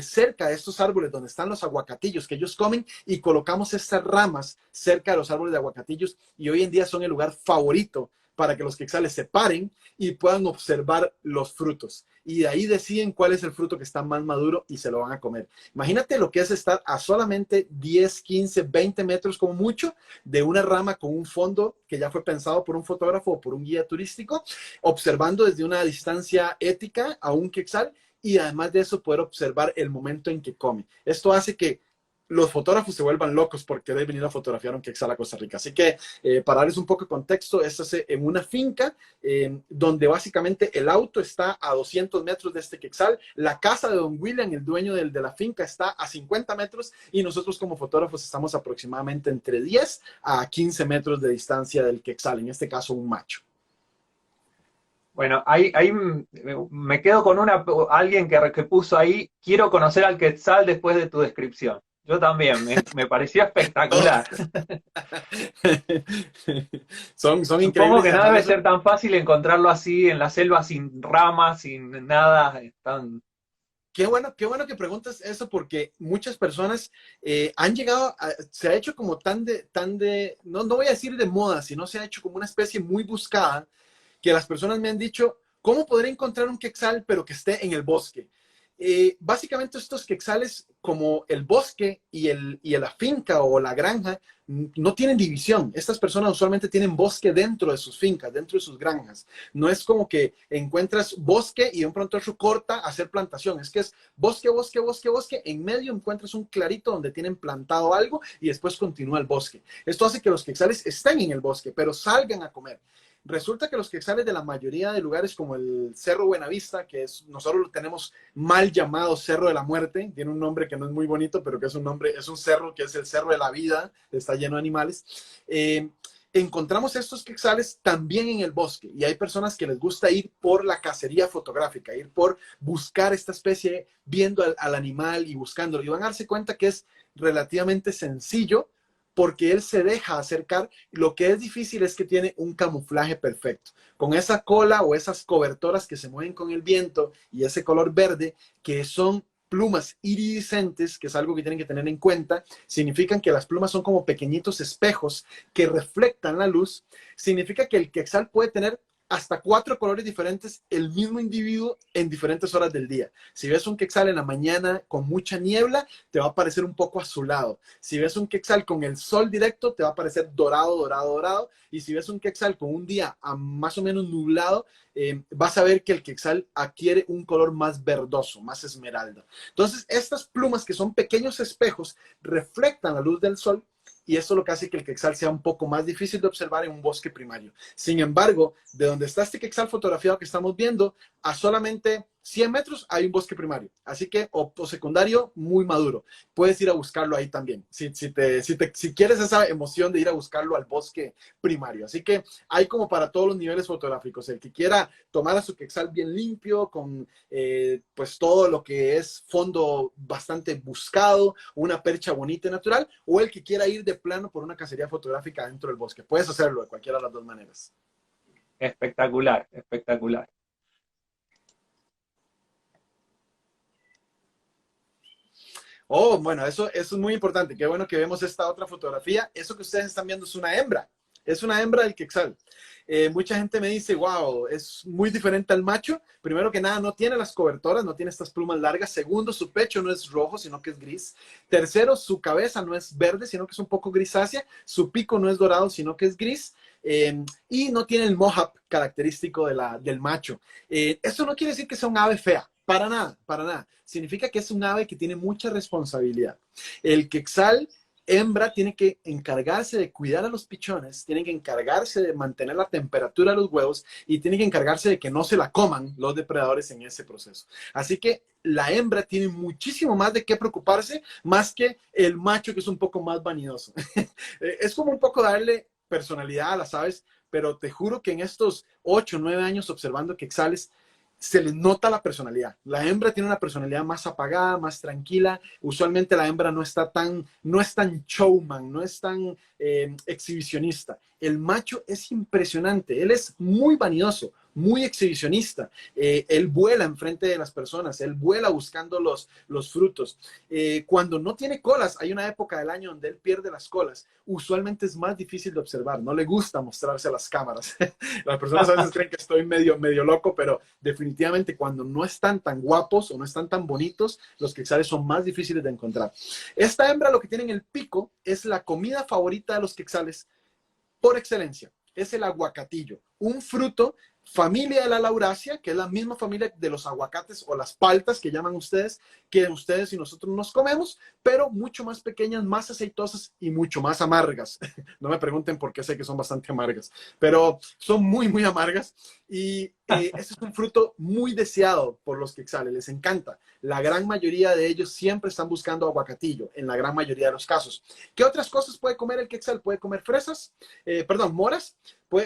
cerca de estos árboles donde están los aguacatillos que ellos comen y colocamos estas ramas cerca de los árboles de aguacatillos y hoy en día son el lugar favorito para que los quetzales se paren y puedan observar los frutos. Y de ahí deciden cuál es el fruto que está más maduro y se lo van a comer. Imagínate lo que es estar a solamente 10, 15, 20 metros como mucho de una rama con un fondo que ya fue pensado por un fotógrafo o por un guía turístico, observando desde una distancia ética a un quetzal y además de eso poder observar el momento en que come. Esto hace que los fotógrafos se vuelvan locos por querer venir a fotografiar un quetzal a Costa Rica. Así que para darles un poco de contexto, esto es en una finca donde básicamente el auto está a 200 metros de este quetzal, la casa de Don William, el dueño de la finca, está a 50 metros y nosotros como fotógrafos estamos aproximadamente entre 10 a 15 metros de distancia del quetzal, en este caso un macho. Bueno, ahí me quedo con alguien que puso ahí, quiero conocer al quetzal después de tu descripción. Yo también, me pareció espectacular. Son Supongo increíbles. que no debe ser tan fácil encontrarlo así en la selva sin ramas, sin nada. Qué bueno que preguntas eso porque muchas personas han llegado, se ha hecho como no voy a decir de moda, sino se ha hecho como una especie muy buscada que las personas me han dicho, ¿cómo podré encontrar un quetzal pero que esté en el bosque? Básicamente estos quetzales, como el bosque y la finca o la granja, no tienen división. Estas personas usualmente tienen bosque dentro de sus fincas, dentro de sus granjas. No es como que encuentras bosque y de un pronto otro corta a hacer plantación. Es que es bosque, bosque, bosque, bosque. En medio encuentras un clarito donde tienen plantado algo y después continúa el bosque. Esto hace que los quetzales estén en el bosque, pero salgan a comer. Resulta que los quetzales de la mayoría de lugares como el Cerro Buenavista, nosotros lo tenemos mal llamado Cerro de la Muerte, tiene un nombre que no es muy bonito, pero que es un cerro que es el Cerro de la Vida, está lleno de animales. Encontramos estos quetzales también en el bosque y hay personas que les gusta ir por la cacería fotográfica, ir por buscar esta especie, viendo al animal y buscándolo. Y van a darse cuenta que es relativamente sencillo porque él se deja acercar. Lo que es difícil es que tiene un camuflaje perfecto. Con esa cola o esas cobertoras que se mueven con el viento y ese color verde, que son plumas iridiscentes, que es algo que tienen que tener en cuenta, significan que las plumas son como pequeñitos espejos que reflectan la luz. Significa que el quetzal puede tener hasta 4 colores diferentes, el mismo individuo en diferentes horas del día. Si ves un quetzal en la mañana con mucha niebla, te va a parecer un poco azulado. Si ves un quetzal con el sol directo, te va a parecer dorado, dorado, dorado. Y si ves un quetzal con un día más o menos nublado, vas a ver que el quetzal adquiere un color más verdoso, más esmeralda. Entonces, estas plumas, que son pequeños espejos, reflectan la luz del sol. Y eso es lo que hace que el quetzal sea un poco más difícil de observar en un bosque primario. Sin embargo, de donde está este quetzal fotografiado que estamos viendo, a solamente 100 metros hay un bosque primario, así que, o secundario muy maduro. Puedes ir a buscarlo ahí también, si quieres esa emoción de ir a buscarlo al bosque primario. Así que hay como para todos los niveles fotográficos. El que quiera tomar a su quetzal bien limpio, con pues todo lo que es fondo bastante buscado, una percha bonita y natural, o el que quiera ir de plano por una cacería fotográfica dentro del bosque. Puedes hacerlo de cualquiera de las dos maneras. Espectacular, espectacular. Oh, bueno, eso es muy importante. Qué bueno que vemos esta otra fotografía. Eso que ustedes están viendo es una hembra. Es una hembra del quetzal. Mucha gente me dice, wow, es muy diferente al macho. Primero que nada, no tiene las cobertoras, no tiene estas plumas largas. Segundo, su pecho no es rojo, sino que es gris. Tercero, su cabeza no es verde, sino que es un poco grisácea. Su pico no es dorado, sino que es gris. Y no tiene el mohawk característico del macho. Eso no quiere decir que sea un ave fea. Para nada, para nada. Significa que es un ave que tiene mucha responsabilidad. El quetzal hembra tiene que encargarse de cuidar a los pichones, tiene que encargarse de mantener la temperatura de los huevos y tiene que encargarse de que no se la coman los depredadores en ese proceso. Así que la hembra tiene muchísimo más de qué preocuparse, más que el macho, que es un poco más vanidoso. Es como un poco darle personalidad a las aves, pero te juro que en estos 8 o 9 años observando quetzales, se les nota la personalidad. La hembra tiene una personalidad más apagada, más tranquila. Usualmente la hembra no es tan showman, no es tan exhibicionista. El macho es impresionante. Él es muy vanidoso, muy exhibicionista. Él vuela enfrente de las personas, él vuela buscando los frutos. Cuando no tiene colas, hay una época del año donde él pierde las colas. Usualmente es más difícil de observar, no le gusta mostrarse a las cámaras. Las personas a veces creen que estoy medio loco, pero definitivamente cuando no están tan guapos o no están tan bonitos, los quetzales son más difíciles de encontrar. Esta hembra lo que tiene en el pico es la comida favorita de los quetzales por excelencia. Es el aguacatillo, un fruto familia de la laurasia, que es la misma familia de los aguacates o las paltas que llaman ustedes, que ustedes y nosotros nos comemos, pero mucho más pequeñas, más aceitosas y mucho más amargas. No me pregunten por qué, sé que son bastante amargas, pero son muy, muy amargas. Y ese es un fruto muy deseado por los quetzales, les encanta. La gran mayoría de ellos siempre están buscando aguacatillo, en la gran mayoría de los casos. ¿Qué otras cosas puede comer el quetzal? Puede comer fresas, moras,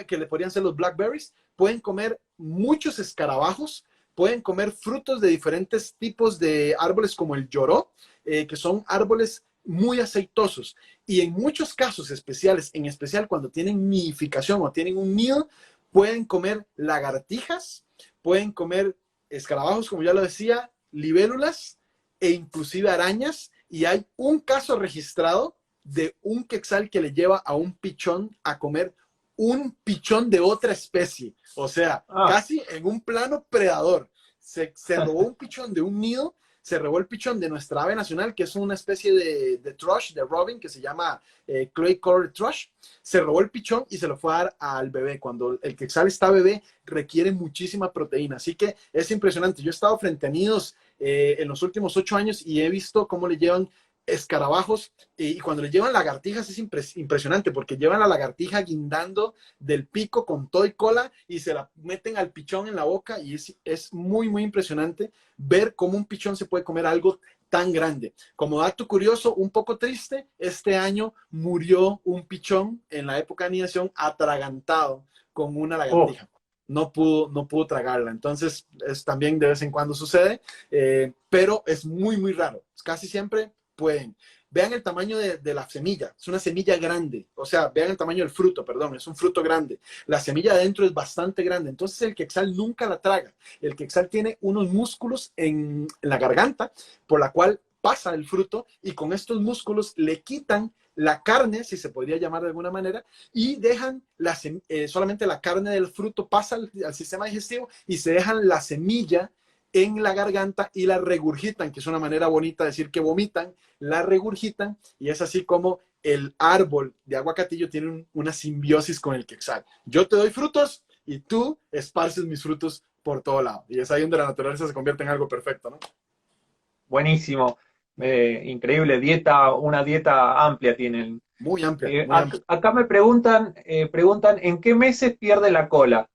que le podrían ser los blackberries. Pueden comer muchos escarabajos, pueden comer frutos de diferentes tipos de árboles como el lloró, que son árboles muy aceitosos. Y en muchos casos especiales, en especial cuando tienen nidificación o tienen un nido, pueden comer lagartijas, pueden comer escarabajos, como ya lo decía, libélulas e inclusive arañas. Y hay un caso registrado de un quetzal que le lleva a un pichón a comer un pichón de otra especie, o sea, casi en un plano predador. Se robó un pichón de un nido, se robó el pichón de nuestra ave nacional, que es una especie de thrush, de robin, que se llama clay colored thrush. Se robó el pichón y se lo fue a dar al bebé. Cuando el quetzal está bebé, requiere muchísima proteína, así que es impresionante. Yo he estado frente a nidos en los últimos 8 años y he visto cómo le llevan escarabajos y cuando le llevan lagartijas es impresionante porque llevan la lagartija guindando del pico con todo y cola y se la meten al pichón en la boca y es muy, muy impresionante ver cómo un pichón se puede comer algo tan grande. Como dato curioso, un poco triste, este año murió un pichón en la época de anidación atragantado con una lagartija. No pudo tragarla. Entonces, también de vez en cuando sucede, pero es muy, muy raro. Casi siempre pueden. Vean el tamaño de la semilla, es una semilla grande, o sea, vean el tamaño del fruto, perdón, es un fruto grande. La semilla adentro es bastante grande, entonces el quetzal nunca la traga. El quetzal tiene unos músculos en la garganta por la cual pasa el fruto y con estos músculos le quitan la carne, si se podría llamar de alguna manera, y dejan solamente la carne del fruto pasa al sistema digestivo y se dejan la semilla en la garganta y la regurgitan, que es una manera bonita de decir que vomitan, la regurgitan y es así como el árbol de aguacatillo tiene una simbiosis con el quetzal. Yo te doy frutos y tú esparces mis frutos por todo lado. Y es ahí donde la naturaleza se convierte en algo perfecto, ¿no? Buenísimo, increíble dieta, una dieta amplia tienen. Muy amplia, muy amplia. Acá me preguntan ¿en qué meses pierde la cola?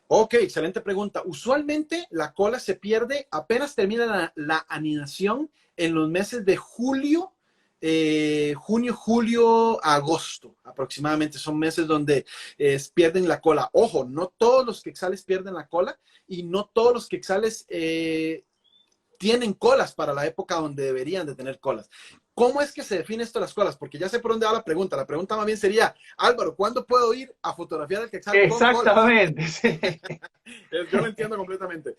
Ok, excelente pregunta. Usualmente la cola se pierde apenas termina la anidación en los meses de julio, junio, julio, agosto aproximadamente. Son meses donde pierden la cola. Ojo, no todos los quetzales pierden la cola y no todos los quetzales tienen colas para la época donde deberían de tener colas. ¿Cómo es que se define esto de las colas? Porque ya sé por dónde va la pregunta. La pregunta más bien sería, Álvaro, ¿cuándo puedo ir a fotografiar el quetzal con colas? Exactamente, sí. Yo lo entiendo completamente.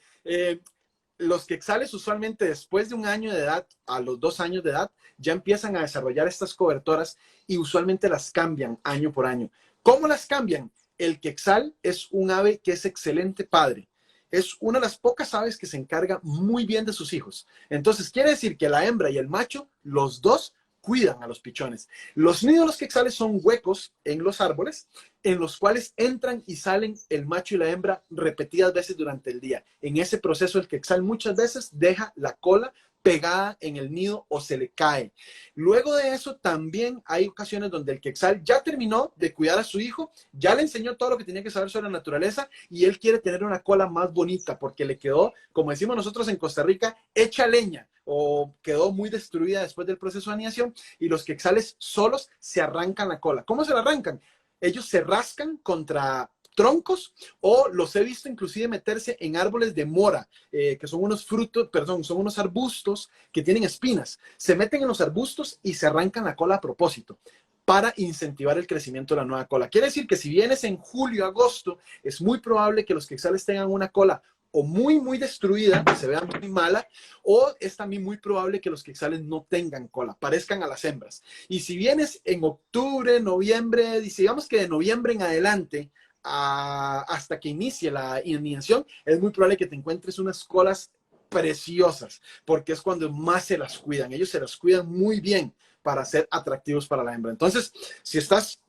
Los quetzales usualmente después de un año de edad, a los 2 años de edad, ya empiezan a desarrollar estas cobertoras y usualmente las cambian año por año. ¿Cómo las cambian? El quetzal es un ave que es excelente padre. Es una de las pocas aves que se encarga muy bien de sus hijos. Entonces, quiere decir que la hembra y el macho, los dos, cuidan a los pichones. Los nidos de los quetzales son huecos en los árboles en los cuales entran y salen el macho y la hembra repetidas veces durante el día. En ese proceso el quetzal muchas veces deja la cola pegada en el nido o se le cae. Luego de eso también hay ocasiones donde el quetzal ya terminó de cuidar a su hijo, ya le enseñó todo lo que tenía que saber sobre la naturaleza y él quiere tener una cola más bonita porque le quedó, como decimos nosotros en Costa Rica, hecha leña o quedó muy destruida después del proceso de anidación y los quetzales solos se arrancan la cola. ¿Cómo se la arrancan? Ellos se rascan contra troncos o los he visto inclusive meterse en árboles de mora, que son unos frutos, perdón, son unos arbustos que tienen espinas. Se meten en los arbustos y se arrancan la cola a propósito para incentivar el crecimiento de la nueva cola. Quiere decir que si vienes en julio, agosto, es muy probable que los quetzales tengan una cola o muy, muy destruida, que se vea muy mala, o es también muy probable que los quetzales no tengan cola, parezcan a las hembras. Y si vienes en octubre, noviembre, digamos que de noviembre en adelante, hasta que inicie la inidación, es muy probable que te encuentres unas colas preciosas, porque es cuando más se las cuidan. Ellos se las cuidan muy bien para ser atractivos para la hembra. Entonces, si estás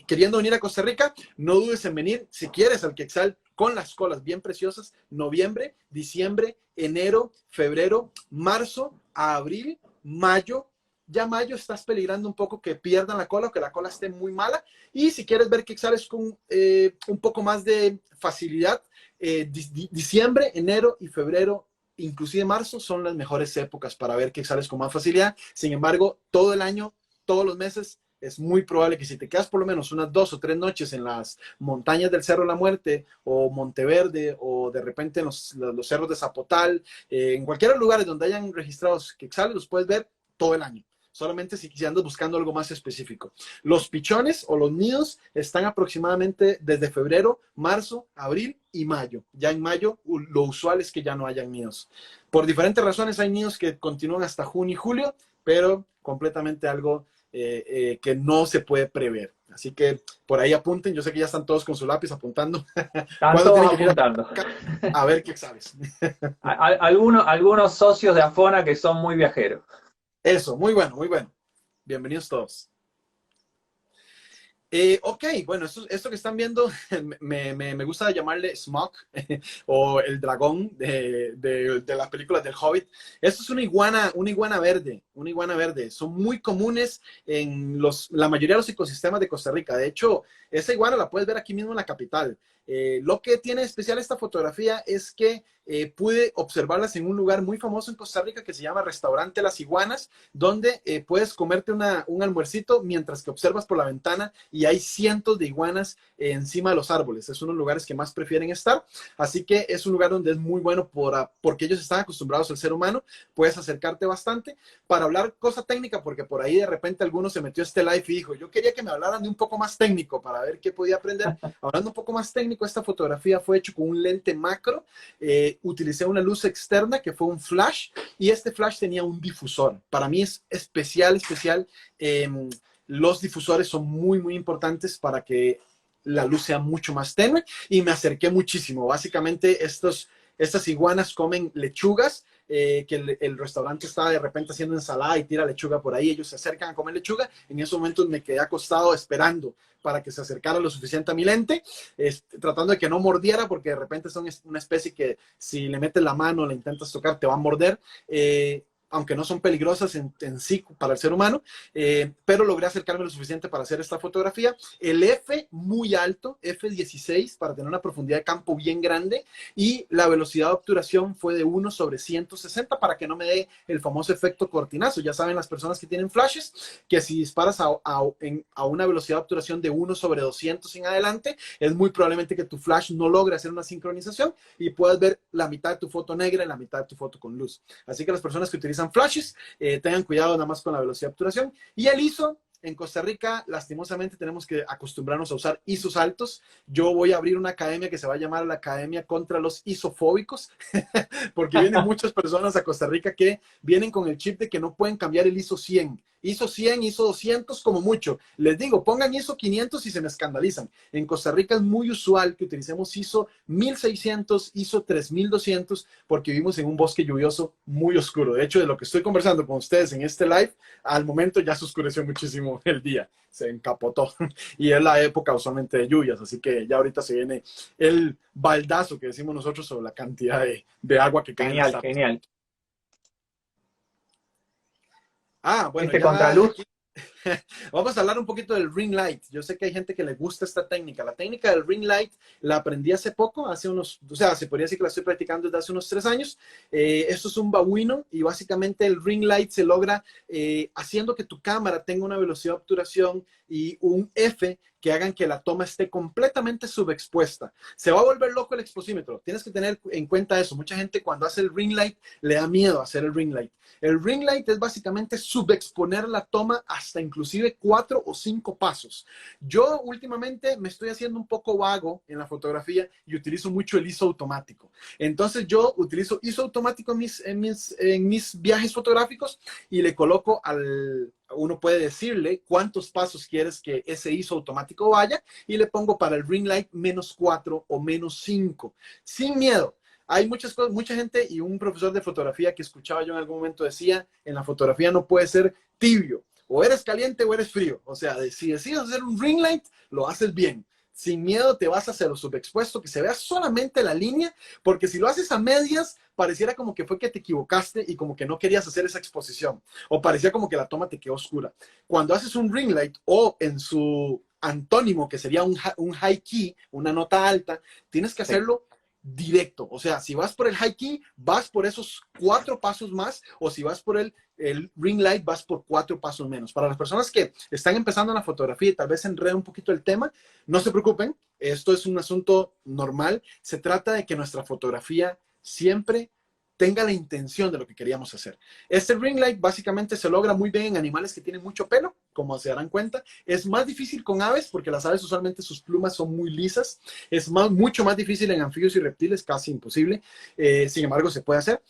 queriendo venir a Costa Rica, no dudes en venir, si quieres, al quetzal con las colas bien preciosas, noviembre, diciembre, enero, febrero, marzo, abril, mayo. Ya mayo estás peligrando un poco que pierdan la cola o que la cola esté muy mala. Y si quieres ver quetzales con un poco más de facilidad, diciembre, enero y febrero, inclusive marzo, son las mejores épocas para ver quetzales con más facilidad. Sin embargo, todo el año, todos los meses, es muy probable que si te quedas por lo menos unas 2 o 3 noches en las montañas del Cerro de la Muerte o Monteverde o de repente en los cerros de Zapotal, en cualquier lugar donde hayan registrados quetzales, los puedes ver todo el año. Solamente si andas buscando algo más específico. Los pichones o los nidos están aproximadamente desde febrero, marzo, abril y mayo. Ya en mayo lo usual es que ya no hayan nidos. Por diferentes razones hay nidos que continúan hasta junio y julio, pero completamente algo que no se puede prever. Así que por ahí apunten. Yo sé que ya están todos con su lápiz apuntando. Están ¿Cuándo todos tienen que ir apuntando. a ver qué sabes? Algunos socios de Afona que son muy viajeros. Eso, muy bueno, muy bueno. Bienvenidos todos. Ok, bueno, esto que están viendo me gusta llamarle Smaug o el dragón de las películas del Hobbit. Esto es una iguana verde, una iguana verde. Son muy comunes en la mayoría de los ecosistemas de Costa Rica. De hecho, esa iguana la puedes ver aquí mismo en la capital. Lo que tiene especial esta fotografía es que pude observarlas en un lugar muy famoso en Costa Rica que se llama Restaurante Las Iguanas, donde puedes comerte un almuercito mientras que observas por la ventana y hay cientos de iguanas encima de los árboles. Es uno de los lugares que más prefieren estar, así que es un lugar donde es muy bueno porque ellos están acostumbrados al ser humano. Puedes acercarte bastante para hablar cosa técnica, porque por ahí de repente alguno se metió a este live y dijo, yo quería que me hablaran de un poco más técnico para ver qué podía aprender. Hablando un poco más técnico, esta fotografía fue hecha con un lente macro. Utilicé una luz externa que fue un flash y este flash tenía un difusor. Para mí es especial. Los difusores son muy, muy importantes para que la luz sea mucho más tenue y me acerqué muchísimo. Básicamente estas iguanas comen lechugas, que el restaurante está de repente haciendo ensalada y tira lechuga por ahí. Ellos se acercan a comer lechuga. En esos momentos me quedé acostado esperando para que se acercara lo suficiente a mi lente, tratando de que no mordiera, porque de repente son una especie que si le metes la mano, le intentas tocar, te va a morder. aunque no son peligrosas en sí para el ser humano, pero logré acercarme lo suficiente para hacer esta fotografía. El F muy alto, F16, para tener una profundidad de campo bien grande, y la velocidad de obturación fue de 1/160 para que no me dé el famoso efecto cortinazo. Ya saben las personas que tienen flashes, que si disparas a una velocidad de obturación de 1/200 en adelante, es muy probablemente que tu flash no logre hacer una sincronización y puedas ver la mitad de tu foto negra y la mitad de tu foto con luz. Así que las personas que utilizan flashes, tengan cuidado nada más con la velocidad de obturación. Y el ISO, en Costa Rica, lastimosamente, tenemos que acostumbrarnos a usar ISOs altos. Yo voy a abrir una academia que se va a llamar la Academia contra los Isofóbicos, porque vienen muchas personas a Costa Rica que vienen con el chip de que no pueden cambiar el ISO 100. ISO 100, ISO 200 como mucho. Les digo, pongan ISO 500 y se me escandalizan. En Costa Rica es muy usual que utilicemos ISO 1600, ISO 3200, porque vivimos en un bosque lluvioso muy oscuro. De hecho, de lo que estoy conversando con ustedes en este live, al momento ya se oscureció muchísimo el día. Se encapotó. Y es la época usualmente de lluvias, así que ya ahorita se viene el baldazo que decimos nosotros sobre la cantidad de agua que cae en las Genial, tardes. genial. Bueno, Este ya contraluz, aquí vamos a hablar un poquito del ring light. Yo sé que hay gente que le gusta esta técnica. La técnica del ring light la aprendí hace poco, o sea, se podría decir que la estoy practicando desde hace unos 3 años. Esto es un babuino y básicamente el ring light se logra haciendo que tu cámara tenga una velocidad de obturación y un F que hagan que la toma esté completamente subexpuesta. Se va a volver loco el exposímetro. Tienes que tener en cuenta eso. Mucha gente cuando hace el ring light le da miedo hacer el ring light. El ring light es básicamente subexponer la toma hasta inclusive 4 o 5 pasos. Yo últimamente me estoy haciendo un poco vago en la fotografía y utilizo mucho el ISO automático. Entonces yo utilizo ISO automático en mis viajes fotográficos y le coloco uno puede decirle cuántos pasos quieres que ese ISO automático vaya y le pongo para el ring light -4 o -5. Sin miedo. Hay muchas cosas, mucha gente y un profesor de fotografía que escuchaba yo en algún momento decía, en la fotografía no puede ser tibio. O eres caliente o eres frío. O sea, si decides hacer un ring light, lo haces bien. Sin miedo te vas a hacer lo subexpuesto, que se vea solamente la línea, porque si lo haces a medias, pareciera como que fue que te equivocaste y como que no querías hacer esa exposición. O parecía como que la toma te quedó oscura. Cuando haces un ring light o en su antónimo, que sería un high key, una nota alta, tienes que hacerlo directo. O sea, si vas por el high key, vas por esos 4 pasos más, o si vas por el ring light, vas por 4 pasos menos. Para las personas que están empezando en la fotografía y tal vez enreden un poquito el tema, no se preocupen, esto es un asunto normal. Se trata de que nuestra fotografía siempre tenga la intención de lo que queríamos hacer. Este ring light básicamente se logra muy bien en animales que tienen mucho pelo, como se darán cuenta. Es más difícil con aves, porque las aves usualmente sus plumas son muy lisas. Es mucho más difícil en anfibios y reptiles, casi imposible. Sin embargo, se puede hacer.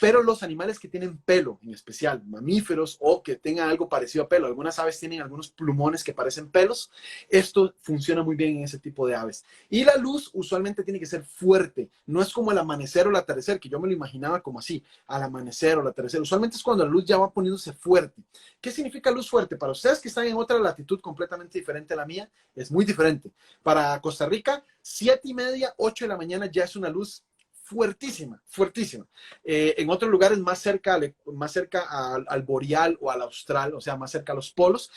Pero los animales que tienen pelo, en especial mamíferos o que tengan algo parecido a pelo, algunas aves tienen algunos plumones que parecen pelos, esto funciona muy bien en ese tipo de aves. Y la luz usualmente tiene que ser fuerte, no es como el amanecer o el atardecer, que yo me lo imaginaba como así, al amanecer o al atardecer. Usualmente es cuando la luz ya va poniéndose fuerte. ¿Qué significa luz fuerte? Para ustedes que están en otra latitud completamente diferente a la mía, es muy diferente. Para Costa Rica, 7:30, 8 de la mañana ya es una luz fuertísima, fuertísima. En otros lugares más cerca al boreal o al austral, o sea, más cerca a los polos,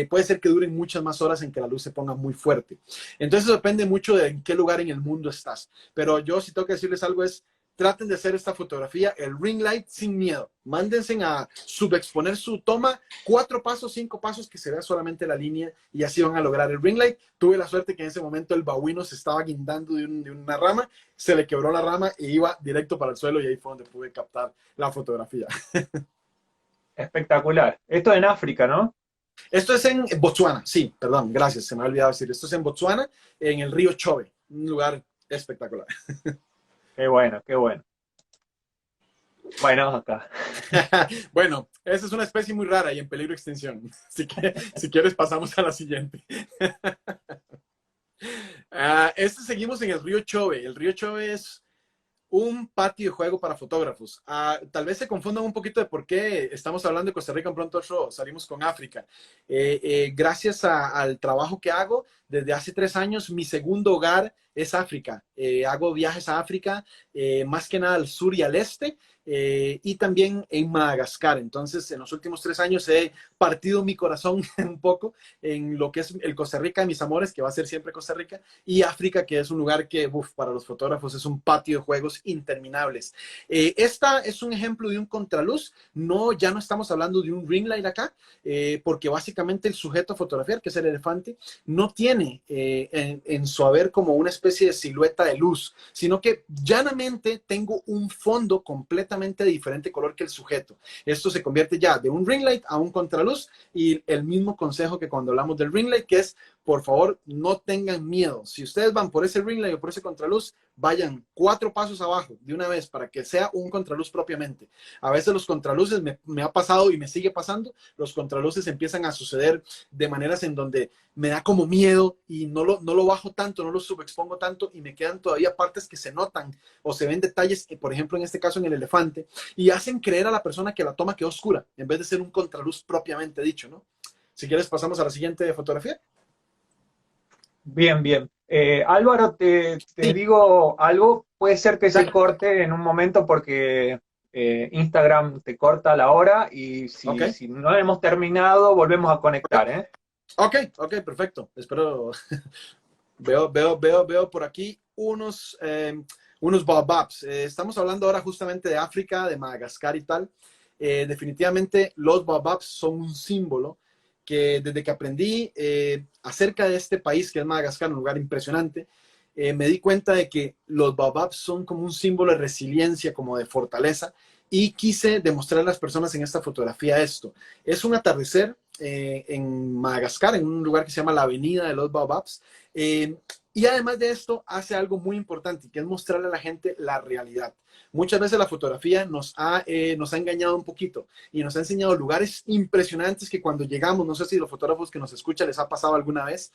puede ser que duren muchas más horas en que la luz se ponga muy fuerte. Entonces depende mucho de en qué lugar en el mundo estás. Pero yo si tengo que decirles algo es, traten de hacer esta fotografía, el ring light sin miedo. Mándense a subexponer su toma, 4 pasos, 5 pasos, que se vea solamente la línea y así van a lograr el ring light. Tuve la suerte que en ese momento el babuino se estaba guindando de una rama, se le quebró la rama e iba directo para el suelo y ahí fue donde pude captar la fotografía. espectacular. Esto en África, ¿no? Esto es en Botsuana, sí, perdón, gracias, se me ha olvidado decir. Esto es en Botsuana, en el río Chobe, un lugar espectacular. Qué bueno, qué bueno. Bueno, acá. Bueno, esa es una especie muy rara y en peligro de extinción. Así que, si quieres, pasamos a la siguiente. Seguimos en el río Chobe. El río Chobe es un patio de juego para fotógrafos. Tal vez se confundan un poquito de por qué estamos hablando de Costa Rica, en pronto salimos con África. Gracias al trabajo que hago, desde hace 3 años, mi segundo hogar es África. Hago viajes a África, más que nada al sur y al este, y también en Madagascar. Entonces, en los últimos 3 años he partido mi corazón un poco en lo que es el Costa Rica de mis amores, que va a ser siempre Costa Rica, y África, que es un lugar que, para los fotógrafos es un patio de juegos interminables. Esta es un ejemplo de un contraluz. No, ya no estamos hablando de un ring light acá, porque básicamente el sujeto a fotografiar, que es el elefante, no tiene en su haber como una especie de silueta de luz, sino que llanamente tengo un fondo completamente de diferente color que el sujeto. Esto se convierte ya de un ring light a un contraluz, y el mismo consejo que cuando hablamos del ring light, que es, por favor, no tengan miedo. Si ustedes van por ese ring light o por ese contraluz, vayan 4 pasos abajo de una vez para que sea un contraluz propiamente. A veces los contraluces me ha pasado y me sigue pasando. Los contraluces empiezan a suceder de maneras en donde me da como miedo y no lo bajo tanto, no lo subexpongo tanto, y me quedan todavía partes que se notan o se ven detalles, por ejemplo, en este caso en el elefante, y hacen creer a la persona que la toma quedó oscura, en vez de ser un contraluz propiamente dicho, ¿no? Si quieres, pasamos a la siguiente fotografía. Bien, bien. Álvaro, te Sí, digo algo, puede ser que se dale. corte en un momento porque Instagram te corta la hora y Ok, si no hemos terminado, volvemos a conectar, ¿eh? ok, perfecto. Espero, veo por aquí unos baobabs. Estamos hablando ahora justamente de África, de Madagascar y tal. Definitivamente los baobabs son un símbolo que desde que aprendí acerca de este país que es Madagascar, un lugar impresionante, me di cuenta de que los baobabs son como un símbolo de resiliencia, como de fortaleza, y quise demostrar a las personas en esta fotografía esto. Es un atardecer en Madagascar, en un lugar que se llama la Avenida de los Baobabs, eh, y además de esto hace algo muy importante, que es mostrarle a la gente la realidad. Muchas veces la fotografía nos ha engañado un poquito y nos ha enseñado lugares impresionantes que cuando llegamos, no sé si los fotógrafos que nos escuchan les ha pasado alguna vez,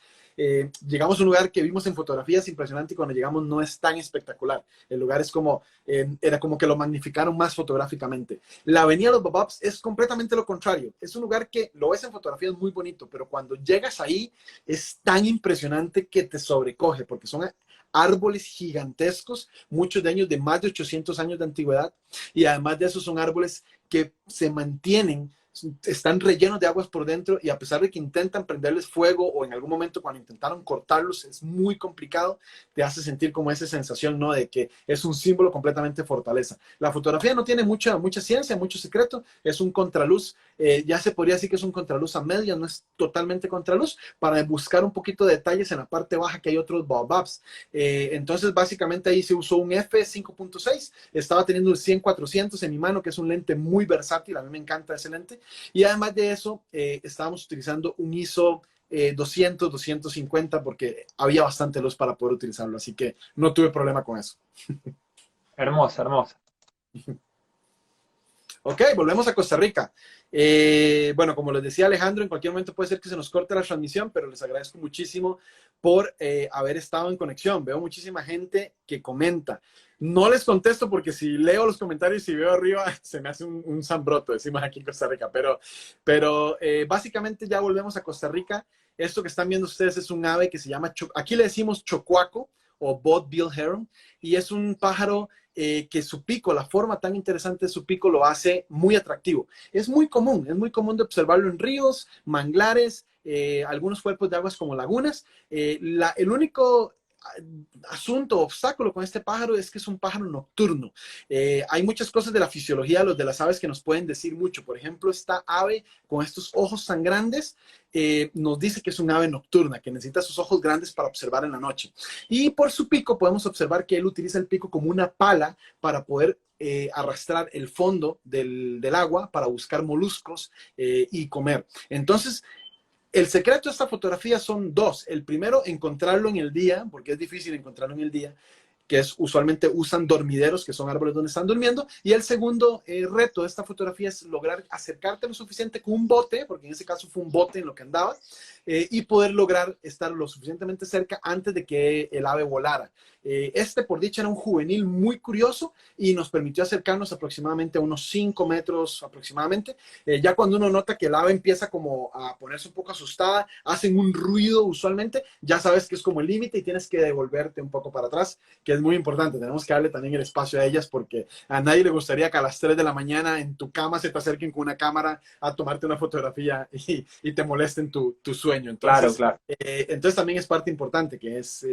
llegamos a un lugar que vimos en fotografías impresionante y cuando llegamos no es tan espectacular. El lugar es como, era como que lo magnificaron más fotográficamente. La Avenida de los Baobabs es completamente lo contrario. Es un lugar que lo ves en fotografías muy bonito, pero cuando llegas ahí es tan impresionante que te sobrecoge, porque son árboles gigantescos, muchos de ellos de más de 800 años de antigüedad, y además de eso son árboles que se mantienen, están rellenos de aguas por dentro, y a pesar de que intentan prenderles fuego o en algún momento cuando intentaron cortarlos es muy complicado, te hace sentir como esa sensación, ¿no? De que es un símbolo completamente de fortaleza. La fotografía no tiene mucha ciencia, mucho secreto, es un contraluz, ya se podría decir que es un contraluz a media, no es totalmente contraluz, para buscar un poquito de detalles en la parte baja que hay otros baobabs. Entonces básicamente ahí se usó un f5.6, estaba teniendo el 100-400 en mi mano, que es un lente muy versátil, a mí me encanta ese lente, y además de eso estábamos utilizando un ISO 200, 250 porque había bastante luz para poder utilizarlo, así que no tuve problema con eso. Hermosa, hermosa. Ok, volvemos a Costa Rica. Bueno, como les decía Alejandro, en cualquier momento puede ser que se nos corte la transmisión, pero les agradezco muchísimo por haber estado en conexión. Veo muchísima gente que comenta. No les contesto porque si leo los comentarios y veo arriba, se me hace un zambroto, decimos aquí en Costa Rica. Pero básicamente ya volvemos a Costa Rica. Esto que están viendo ustedes es un ave que se llama, aquí le decimos chocuaco o bald-bill heron, y es un pájaro que su pico, la forma tan interesante de su pico lo hace muy atractivo. Es muy común de observarlo en ríos, manglares, algunos cuerpos de aguas como lagunas. El único asunto, obstáculo con este pájaro es que es un pájaro nocturno. Hay muchas cosas de la fisiología de las aves que nos pueden decir mucho. Por ejemplo, esta ave con estos ojos tan grandes nos dice que es un ave nocturna, que necesita sus ojos grandes para observar en la noche. Y por su pico podemos observar que él utiliza el pico como una pala para poder arrastrar el fondo del agua para buscar moluscos y comer. Entonces, el secreto de esta fotografía son dos. El primero, encontrarlo en el día, porque es difícil encontrarlo en el día, que es usualmente usan dormideros, que son árboles donde están durmiendo. Y el segundo reto de esta fotografía es lograr acercarte lo suficiente con un bote, porque en ese caso fue un bote en lo que andaba, y poder lograr estar lo suficientemente cerca antes de que el ave volara. Este, por dicha, era un juvenil muy curioso y nos permitió acercarnos aproximadamente a unos 5 metros aproximadamente. Ya cuando uno nota que el ave empieza como a ponerse un poco asustada, hacen un ruido usualmente, ya sabes que es como el límite y tienes que devolverte un poco para atrás, que es muy importante. Tenemos que darle también el espacio a ellas porque a nadie le gustaría que a las 3 de la mañana en tu cama se te acerquen con una cámara a tomarte una fotografía y te molesten tu sueño. Claro, Entonces, claro. entonces también es parte importante, que es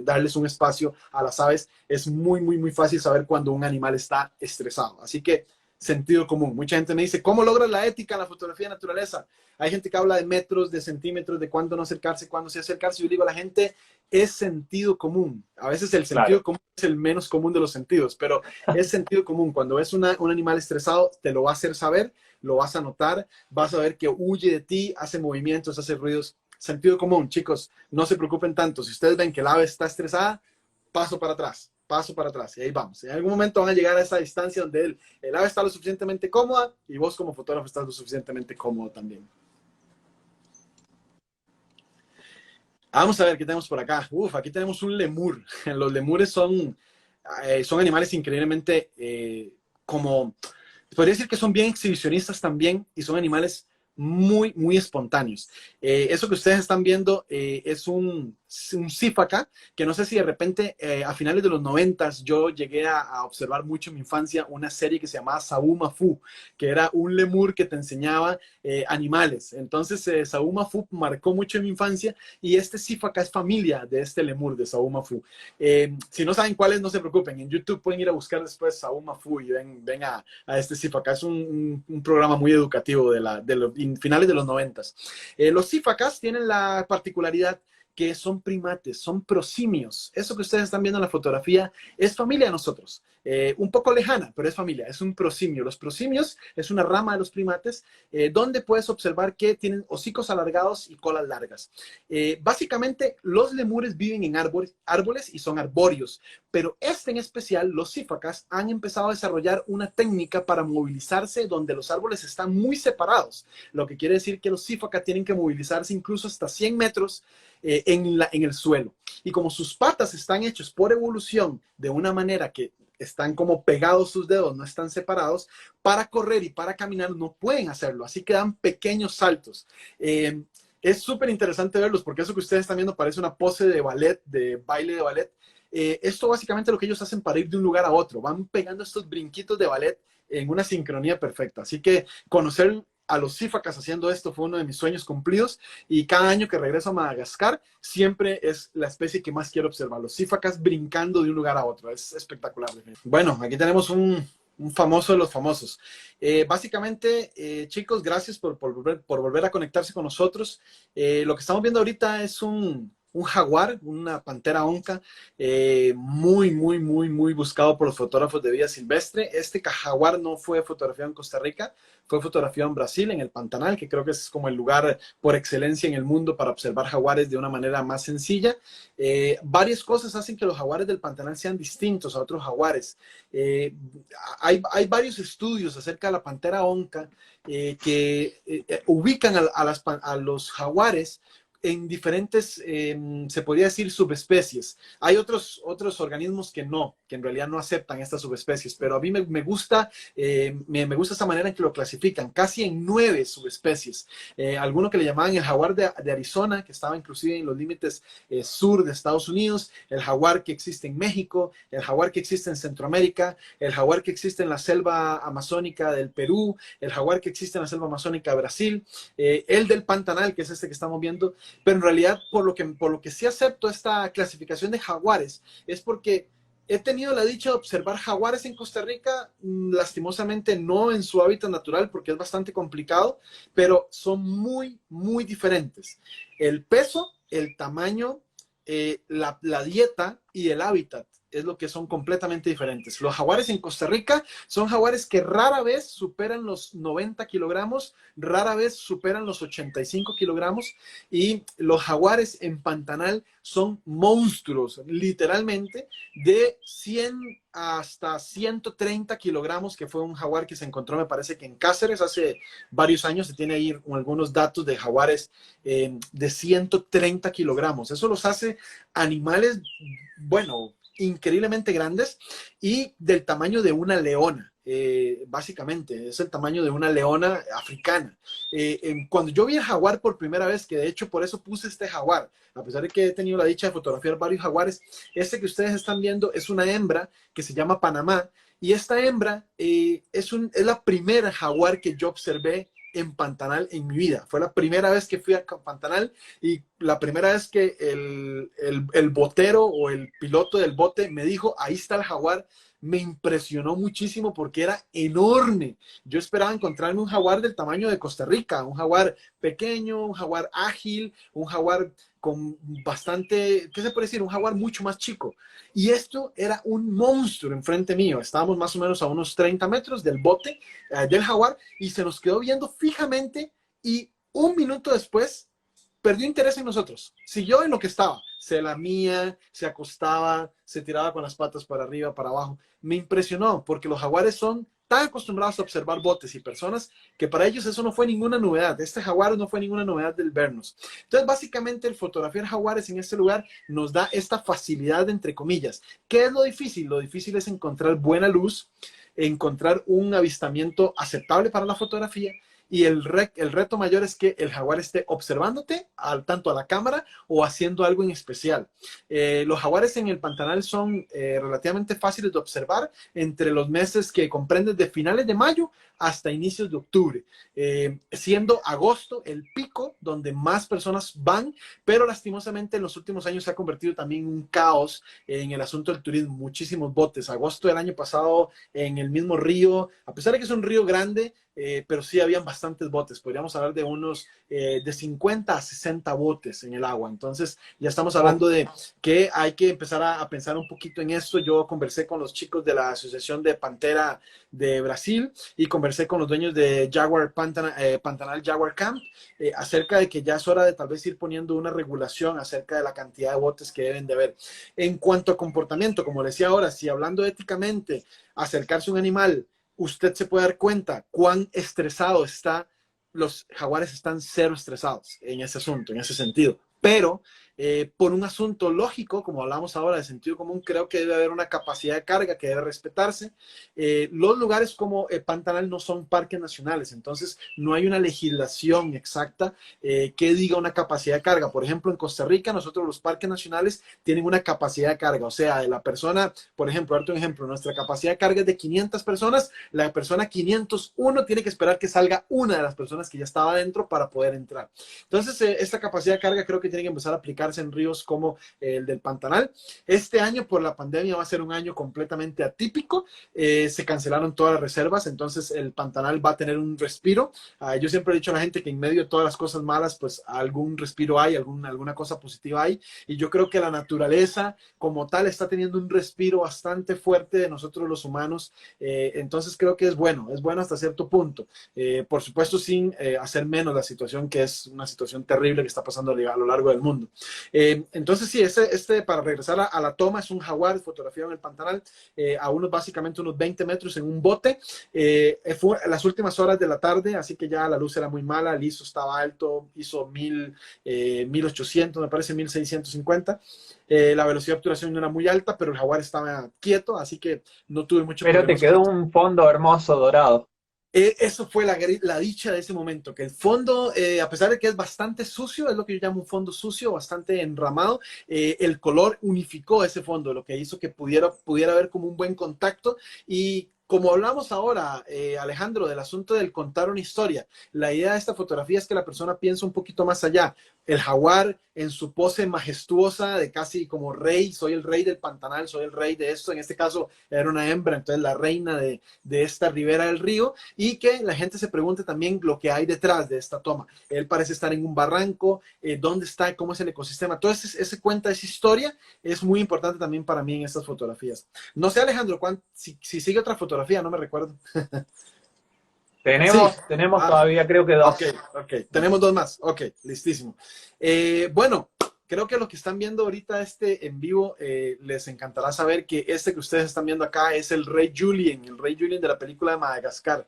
darles un espacio a las aves. Es muy, muy, muy fácil saber cuando un animal está estresado. Así que sentido común. Mucha gente me dice, ¿cómo logras la ética en la fotografía de naturaleza? Hay gente que habla de metros, de centímetros, de cuándo no acercarse, cuándo sí acercarse. Yo digo a la gente, es sentido común. A veces el Claro. sentido común es el menos común de los sentidos, pero es sentido común. Cuando ves un animal estresado, te lo va a hacer saber, lo vas a notar, vas a ver que huye de ti, hace movimientos, hace ruidos. Sentido común, chicos, no se preocupen tanto. Si ustedes ven que el ave está estresada, paso para atrás, y ahí vamos. En algún momento van a llegar a esa distancia donde el ave está lo suficientemente cómoda y vos como fotógrafo estás lo suficientemente cómodo también. Vamos a ver qué tenemos por acá. Uf, aquí tenemos un lemur. Los lemures son animales increíblemente como, podría decir que son bien exhibicionistas también y son animales muy, muy espontáneos. Eso que ustedes están viendo es un cífaca, que no sé si de repente a finales de los 90 yo llegué a observar mucho en mi infancia una serie que se llamaba Sabu Mafu, que era un lemur que te enseñaba animales. Entonces Sabu Mafu marcó mucho en mi infancia y este cífaca es familia de este lemur de Sabu Mafu. Si no saben cuál es, no se preocupen. En YouTube pueden ir a buscar después Sabu Mafu y ven a este cífaca. Es un programa muy educativo de los finales de los 90. Los cífacas tienen la particularidad que son primates, son prosimios. Eso que ustedes están viendo en la fotografía es familia de nosotros. Un poco lejana, pero es familia, es un prosimio. Los prosimios es una rama de los primates donde puedes observar que tienen hocicos alargados y colas largas. Básicamente, los lemures viven en árboles y son arbóreos, pero en especial, los cífacas han empezado a desarrollar una técnica para movilizarse donde los árboles están muy separados, lo que quiere decir que los cífacas tienen que movilizarse incluso hasta 100 metros en el suelo. Y como sus patas están hechos por evolución de una manera que están como pegados sus dedos, no están separados, para correr y para caminar no pueden hacerlo, así que dan pequeños saltos. Es súper interesante verlos porque eso que ustedes están viendo parece una pose de ballet, de baile de ballet. Esto básicamente es lo que ellos hacen para ir de un lugar a otro, van pegando estos brinquitos de ballet en una sincronía perfecta. Así que conocer a los cífacas haciendo esto fue uno de mis sueños cumplidos y cada año que regreso a Madagascar siempre es la especie que más quiero observar, los cífacas brincando de un lugar a otro, es espectacular. Bueno, aquí tenemos un famoso de los famosos. Básicamente, chicos, gracias por volver a conectarse con nosotros. Lo que estamos viendo ahorita es un jaguar, una pantera onca, muy, muy, muy, muy buscado por los fotógrafos de vida silvestre. Este jaguar no fue fotografiado en Costa Rica, fue fotografiado en Brasil, en el Pantanal, que creo que es como el lugar por excelencia en el mundo para observar jaguares de una manera más sencilla. Varias cosas hacen que los jaguares del Pantanal sean distintos a otros jaguares. Hay varios estudios acerca de la pantera onca que ubican a los jaguares en diferentes, se podría decir, subespecies. Hay otros organismos que en realidad no aceptan estas subespecies, pero a mí me gusta, me gusta esa manera en que lo clasifican, casi en 9 subespecies. Alguno que le llamaban el jaguar de Arizona, que estaba inclusive en los límites sur de Estados Unidos, el jaguar que existe en México, el jaguar que existe en Centroamérica, el jaguar que existe en la selva amazónica del Perú, el jaguar que existe en la selva amazónica de Brasil, el del Pantanal, que es este que estamos viendo. Pero en realidad, por lo que sí acepto esta clasificación de jaguares, es porque he tenido la dicha de observar jaguares en Costa Rica, lastimosamente no en su hábitat natural porque es bastante complicado, pero son muy, muy diferentes. El peso, el tamaño, la dieta y el hábitat es lo que son completamente diferentes. Los jaguares en Costa Rica son jaguares que rara vez superan los 90 kilogramos, rara vez superan los 85 kilogramos, y los jaguares en Pantanal son monstruos, literalmente, de 100 hasta 130 kilogramos, que fue un jaguar que se encontró, me parece que en Cáceres hace varios años. Se tiene ahí algunos datos de jaguares de 130 kilogramos. Eso los hace animales, bueno, increíblemente grandes y del tamaño de una leona. básicamente, es el tamaño de una leona africana. Cuando yo vi el jaguar por primera vez, que de hecho por eso puse este jaguar, a pesar de que he tenido la dicha de fotografiar varios jaguares, este que ustedes están viendo es una hembra que se llama Panamá, y esta hembra es la primera jaguar que yo observé en Pantanal en mi vida. Fue la primera vez que fui a Pantanal y la primera vez que el botero o el piloto del bote me dijo, ahí está el jaguar, me impresionó muchísimo porque era enorme. Yo esperaba encontrarme un jaguar del tamaño de Costa Rica, un jaguar pequeño, un jaguar ágil, un jaguar con bastante, ¿qué se puede decir? Un jaguar mucho más chico. Y esto era un monstruo enfrente mío. Estábamos más o menos a unos 30 metros del bote del jaguar y se nos quedó viendo fijamente y un minuto después perdió interés en nosotros. Siguió en lo que estaba. Se lamía, se acostaba, se tiraba con las patas para arriba, para abajo. Me impresionó porque los jaguares son tan acostumbrados a observar botes y personas que para ellos eso no fue ninguna novedad. Este jaguar no fue ninguna novedad del vernos. Entonces, básicamente, el fotografiar jaguares en este lugar nos da esta facilidad, entre comillas. ¿Qué es lo difícil? Lo difícil es encontrar buena luz, encontrar un avistamiento aceptable para la fotografía. Y el reto mayor es que el jaguar esté observándote tanto a la cámara o haciendo algo en especial. Los jaguares en el Pantanal son relativamente fáciles de observar entre los meses que comprenden de finales de mayo hasta inicios de octubre, siendo agosto el pico donde más personas van, pero lastimosamente en los últimos años se ha convertido también en un caos en el asunto del turismo. Muchísimos botes. Agosto del año pasado en el mismo río, a pesar de que es un río grande, pero sí habían bastantes botes. Podríamos hablar de unos de 50 a 60 botes en el agua. Entonces ya estamos hablando de que hay que empezar a pensar un poquito en esto. Yo conversé con los chicos de la Asociación de Pantera de Brasil y conversé con los dueños de Jaguar Pantanal Jaguar Camp acerca de que ya es hora de tal vez ir poniendo una regulación acerca de la cantidad de botes que deben de haber. En cuanto a comportamiento, como les decía ahora, si hablando éticamente, acercarse a un animal, usted se puede dar cuenta cuán estresado está. Los jaguares están cero estresados en ese asunto, en ese sentido. Pero por un asunto lógico, como hablamos ahora de sentido común, creo que debe haber una capacidad de carga que debe respetarse. Los lugares como Pantanal no son parques nacionales, entonces no hay una legislación exacta que diga una capacidad de carga. Por ejemplo, en Costa Rica, nosotros los parques nacionales tienen una capacidad de carga, o sea, de la persona, por ejemplo, darte un ejemplo, nuestra capacidad de carga es de 500 personas, la persona 501 tiene que esperar que salga una de las personas que ya estaba adentro para poder entrar. Entonces, esta capacidad de carga creo que tiene que empezar a aplicarse en ríos como el del Pantanal. Este año, por la pandemia, va a ser un año completamente atípico. Se cancelaron todas las reservas, entonces el Pantanal va a tener un respiro. Yo siempre he dicho a la gente que en medio de todas las cosas malas, pues algún respiro hay, alguna cosa positiva hay. Y yo creo que la naturaleza como tal está teniendo un respiro bastante fuerte de nosotros los humanos. Entonces creo que es bueno hasta cierto punto. Por supuesto, sin hacer menos la situación, que es una situación terrible que está pasando a lo largo del mundo. Entonces sí, para regresar a la toma, es un jaguar fotografiado en el Pantanal básicamente unos 20 metros en un bote. Fue las últimas horas de la tarde, así que ya la luz era muy mala, el ISO estaba alto, hizo 1800, me parece 1650. La velocidad de obturación no era muy alta, pero el jaguar estaba quieto, así que no tuve mucho Pero problema. te quedó un fondo hermoso dorado. Eso fue la dicha de ese momento, que el fondo, a pesar de que es bastante sucio, es lo que yo llamo un fondo sucio, bastante enramado, el color unificó ese fondo, lo que hizo que pudiera haber como un buen contacto. Y como hablamos ahora, Alejandro, del asunto del contar una historia, la idea de esta fotografía es que la persona piense un poquito más allá. El jaguar en su pose majestuosa de casi como rey, soy el rey del Pantanal, soy el rey de esto, en este caso era una hembra, entonces la reina de esta ribera del río, y que la gente se pregunte también lo que hay detrás de esta toma. Él parece estar en un barranco, dónde está, cómo es el ecosistema, todo ese cuenta, esa historia es muy importante también para mí en estas fotografías. No sé, Alejandro, si sigue otra fotografía, no me recuerdo. Tenemos Sí. todavía creo que dos. Ok. Tenemos dos más. Ok, listísimo. Bueno, creo que lo que están viendo ahorita en vivo, les encantará saber que este que ustedes están viendo acá es el rey Julien de la película de Madagascar.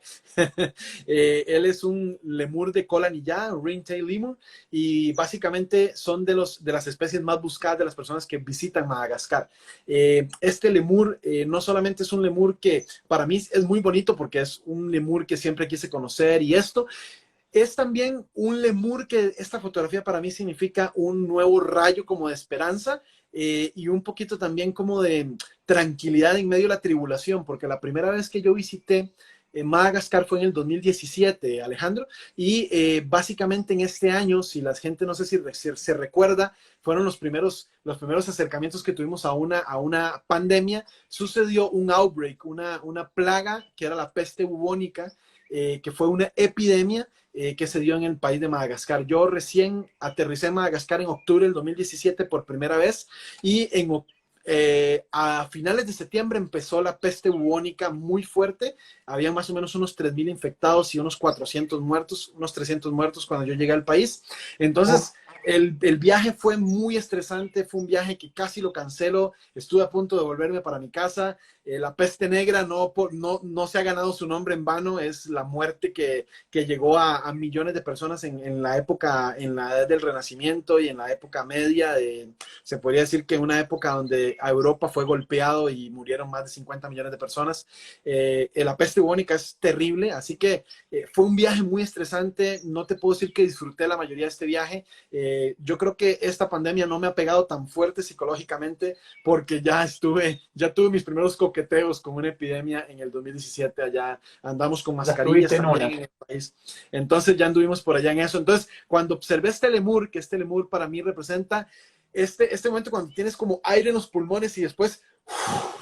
Él es un lemur de cola anillada, un ringtail lemur, y básicamente son de las especies más buscadas de las personas que visitan Madagascar. Este lemur no solamente es un lemur que para mí es muy bonito porque es un lemur que siempre quise conocer y esto, es también un lemur que esta fotografía para mí significa un nuevo rayo como de esperanza, y un poquito también como de tranquilidad en medio de la tribulación, porque la primera vez que yo visité Madagascar fue en el 2017, Alejandro, y básicamente en este año, si la gente no sé si se recuerda, fueron los primeros acercamientos que tuvimos a una pandemia. Sucedió un outbreak, una plaga que era la peste bubónica, que fue una epidemia que se dio en el país de Madagascar. Yo recién aterricé en Madagascar en octubre del 2017 por primera vez, y a finales de septiembre empezó la peste bubónica muy fuerte. Había más o menos unos 3.000 infectados y unos 400 muertos, unos 300 muertos cuando yo llegué al país. Entonces, el viaje fue muy estresante, fue un viaje que casi lo cancelo, estuve a punto de volverme para mi casa. La peste negra no se ha ganado su nombre en vano, es la muerte que llegó a millones de personas en la época, en la edad del Renacimiento y en la época media. Se podría decir que en una época donde a Europa fue golpeado y murieron más de 50 millones de personas. La peste bubónica es terrible, así que fue un viaje muy estresante. No te puedo decir que disfruté la mayoría de este viaje. Yo creo que esta pandemia no me ha pegado tan fuerte psicológicamente porque ya tuve mis primeros coqueteos con una epidemia en el 2017. Allá andamos con Ya mascarillas estuviste en también una. en el país. Entonces ya anduvimos por allá en eso. Entonces, cuando observé este lemur, que este lemur para mí representa este momento cuando tienes como aire en los pulmones y después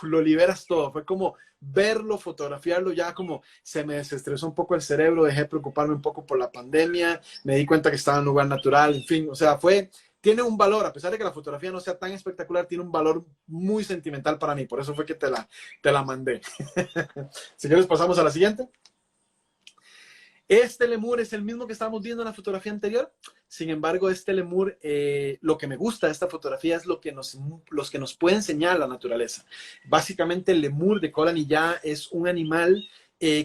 lo liberas todo. Fue como verlo, fotografiarlo, ya como se me desestresó un poco el cerebro, dejé de preocuparme un poco por la pandemia, me di cuenta que estaba en un lugar natural, en fin, o sea, tiene un valor, a pesar de que la fotografía no sea tan espectacular, tiene un valor muy sentimental para mí, por eso fue que te la mandé. Si quieres pasamos a la siguiente. Este lemur es el mismo que estábamos viendo en la fotografía anterior. Sin embargo, este lemur, lo que me gusta de esta fotografía es lo que nos puede enseñar la naturaleza. Básicamente, el lemur de cola anillada es un animal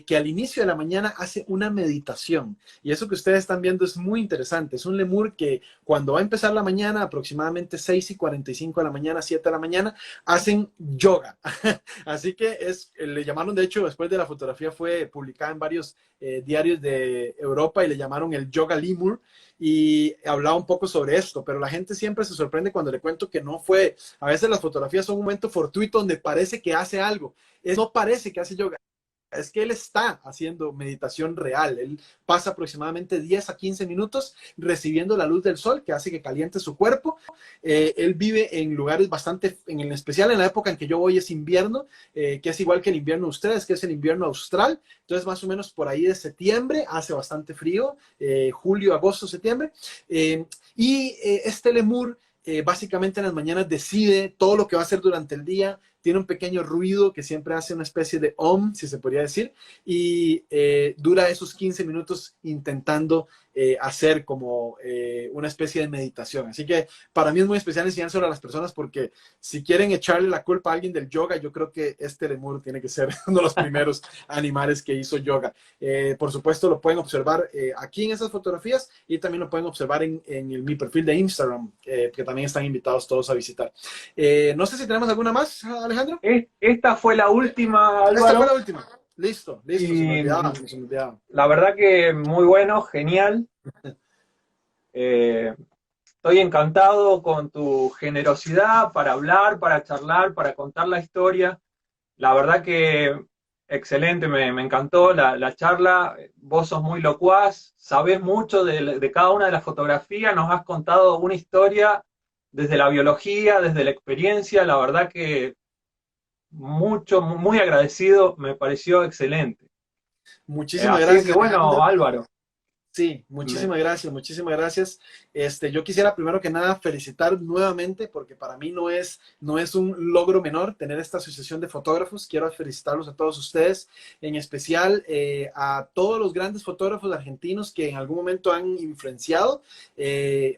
que al inicio de la mañana hace una meditación. Y eso que ustedes están viendo es muy interesante. Es un lemur que cuando va a empezar la mañana, aproximadamente 6:45 de la mañana, 7 de la mañana, hacen yoga. Así que le llamaron, de hecho, después de la fotografía fue publicada en varios diarios de Europa y le llamaron el yoga lemur, y hablaba un poco sobre esto, pero la gente siempre se sorprende cuando le cuento que no fue, a veces las fotografías son un momento fortuito donde parece que hace algo, no parece que hace yoga, es que él está haciendo meditación real. Él pasa aproximadamente 10 a 15 minutos recibiendo la luz del sol que hace que caliente su cuerpo. Él vive en lugares bastante, en especial en la época en que yo voy es invierno, que es igual que el invierno de ustedes, que es el invierno austral. Entonces más o menos por ahí de septiembre hace bastante frío, julio, agosto, septiembre. Este lemur básicamente en las mañanas decide todo lo que va a hacer durante el día. Tiene un pequeño ruido que siempre hace una especie de si se podría decir, y dura esos 15 minutos intentando hacer como una especie de meditación. Así que para mí es muy especial enseñárselo a las personas, porque si quieren echarle la culpa a alguien del yoga, yo creo que este lemur tiene que ser uno de los primeros animales que hizo yoga. Por supuesto, lo pueden observar aquí en esas fotografías, y también lo pueden observar en mi perfil de Instagram, que también están invitados todos a visitar. No sé si tenemos alguna más, Alejandro. Esta fue la última, Esta fue Álvaro. la última. Listo, se me Y olvidaba, se me olvidaba. la verdad que muy bueno, genial. Estoy encantado con tu generosidad para hablar, para charlar, para contar la historia. La verdad que excelente, me encantó la charla. Vos sos muy locuaz, sabés mucho de cada una de las fotografías, nos has contado una historia desde la biología, desde la experiencia. La verdad que muy agradecido, me pareció excelente. Muchísimas Así que gracias, bueno, Alejandro. Álvaro. Sí, Me- muchísimas gracias, muchísimas gracias. Yo quisiera primero que nada felicitar nuevamente, porque para mí no es un logro menor tener esta asociación de fotógrafos. Quiero felicitarlos a todos ustedes, en especial a todos los grandes fotógrafos argentinos que en algún momento han influenciado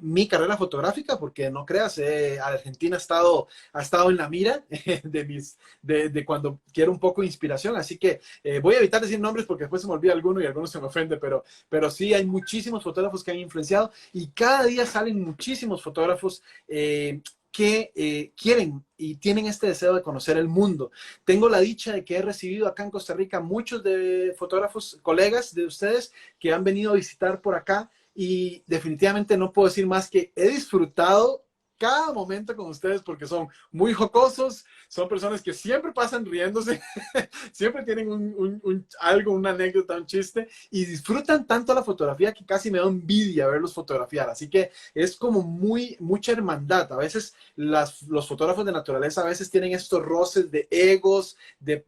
mi carrera fotográfica, porque no creas, Argentina ha estado en la mira de cuando quiero un poco de inspiración. Así que voy a evitar decir nombres porque después se me olvida alguno y algunos se me ofende, pero sí hay muchísimos fotógrafos que han influenciado y cada día salen muchísimos fotógrafos que quieren y tienen este deseo de conocer el mundo. Tengo la dicha de que he recibido acá en Costa Rica muchos de fotógrafos, colegas de ustedes que han venido a visitar por acá y definitivamente no puedo decir más que he disfrutado cada momento con ustedes porque son muy jocosos, son personas que siempre pasan riéndose, siempre tienen algo, una anécdota, un chiste y disfrutan tanto la fotografía que casi me da envidia verlos fotografiar. Así que es como mucha hermandad. A veces los fotógrafos de naturaleza a veces tienen estos roces de egos, de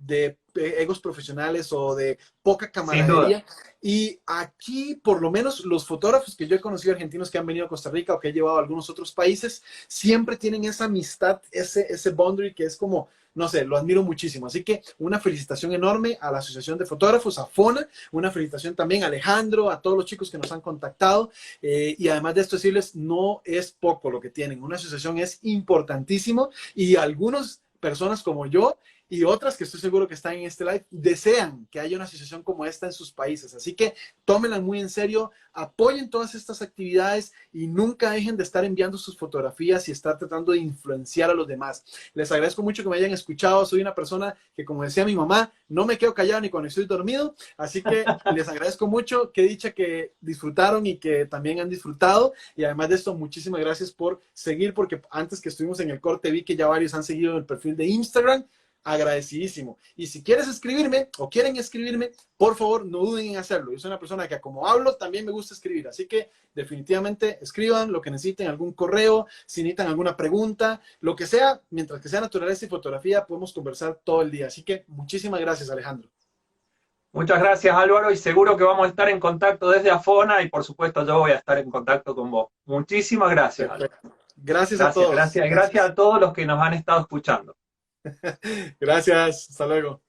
egos profesionales o de poca Sin duda. camaradería. Y aquí, por lo menos los fotógrafos que yo he conocido argentinos que han venido a Costa Rica o que he llevado a algunos otros países, siempre tienen esa amistad, ese boundary que es como, no sé, lo admiro muchísimo. Así que una felicitación enorme a la Asociación de Fotógrafos, a FONA, una felicitación también a Alejandro, a todos los chicos que nos han contactado. Y además de esto decirles, no es poco lo que tienen. Una asociación es importantísimo y algunas personas como yo y otras que estoy seguro que están en este live desean que haya una asociación como esta en sus países. Así que tómenla muy en serio, apoyen todas estas actividades y nunca dejen de estar enviando sus fotografías y estar tratando de influenciar a los demás. Les agradezco mucho que me hayan escuchado. Soy una persona que, como decía mi mamá, no me quedo callado ni cuando estoy dormido. Así que les agradezco mucho. Qué dicha que disfrutaron y que también han disfrutado. Y además de esto, muchísimas gracias por seguir, porque antes que estuvimos en el corte vi que ya varios han seguido el perfil de Instagram. Agradecidísimo. Y si quieres escribirme o quieren escribirme, por favor, no duden en hacerlo. Yo soy una persona que, como hablo, también me gusta escribir. Así que definitivamente escriban lo que necesiten, algún correo, si necesitan alguna pregunta, lo que sea, mientras que sea naturaleza y fotografía, podemos conversar todo el día. Así que muchísimas gracias, Alejandro. Muchas gracias, Álvaro, y seguro que vamos a estar en contacto desde Afona y por supuesto yo voy a estar en contacto con vos. Muchísimas gracias, Álvaro. Perfecto. Gracias a Gracias, todos. gracias, y gracias Gracias. a todos los que nos han estado escuchando. Gracias. Hasta luego.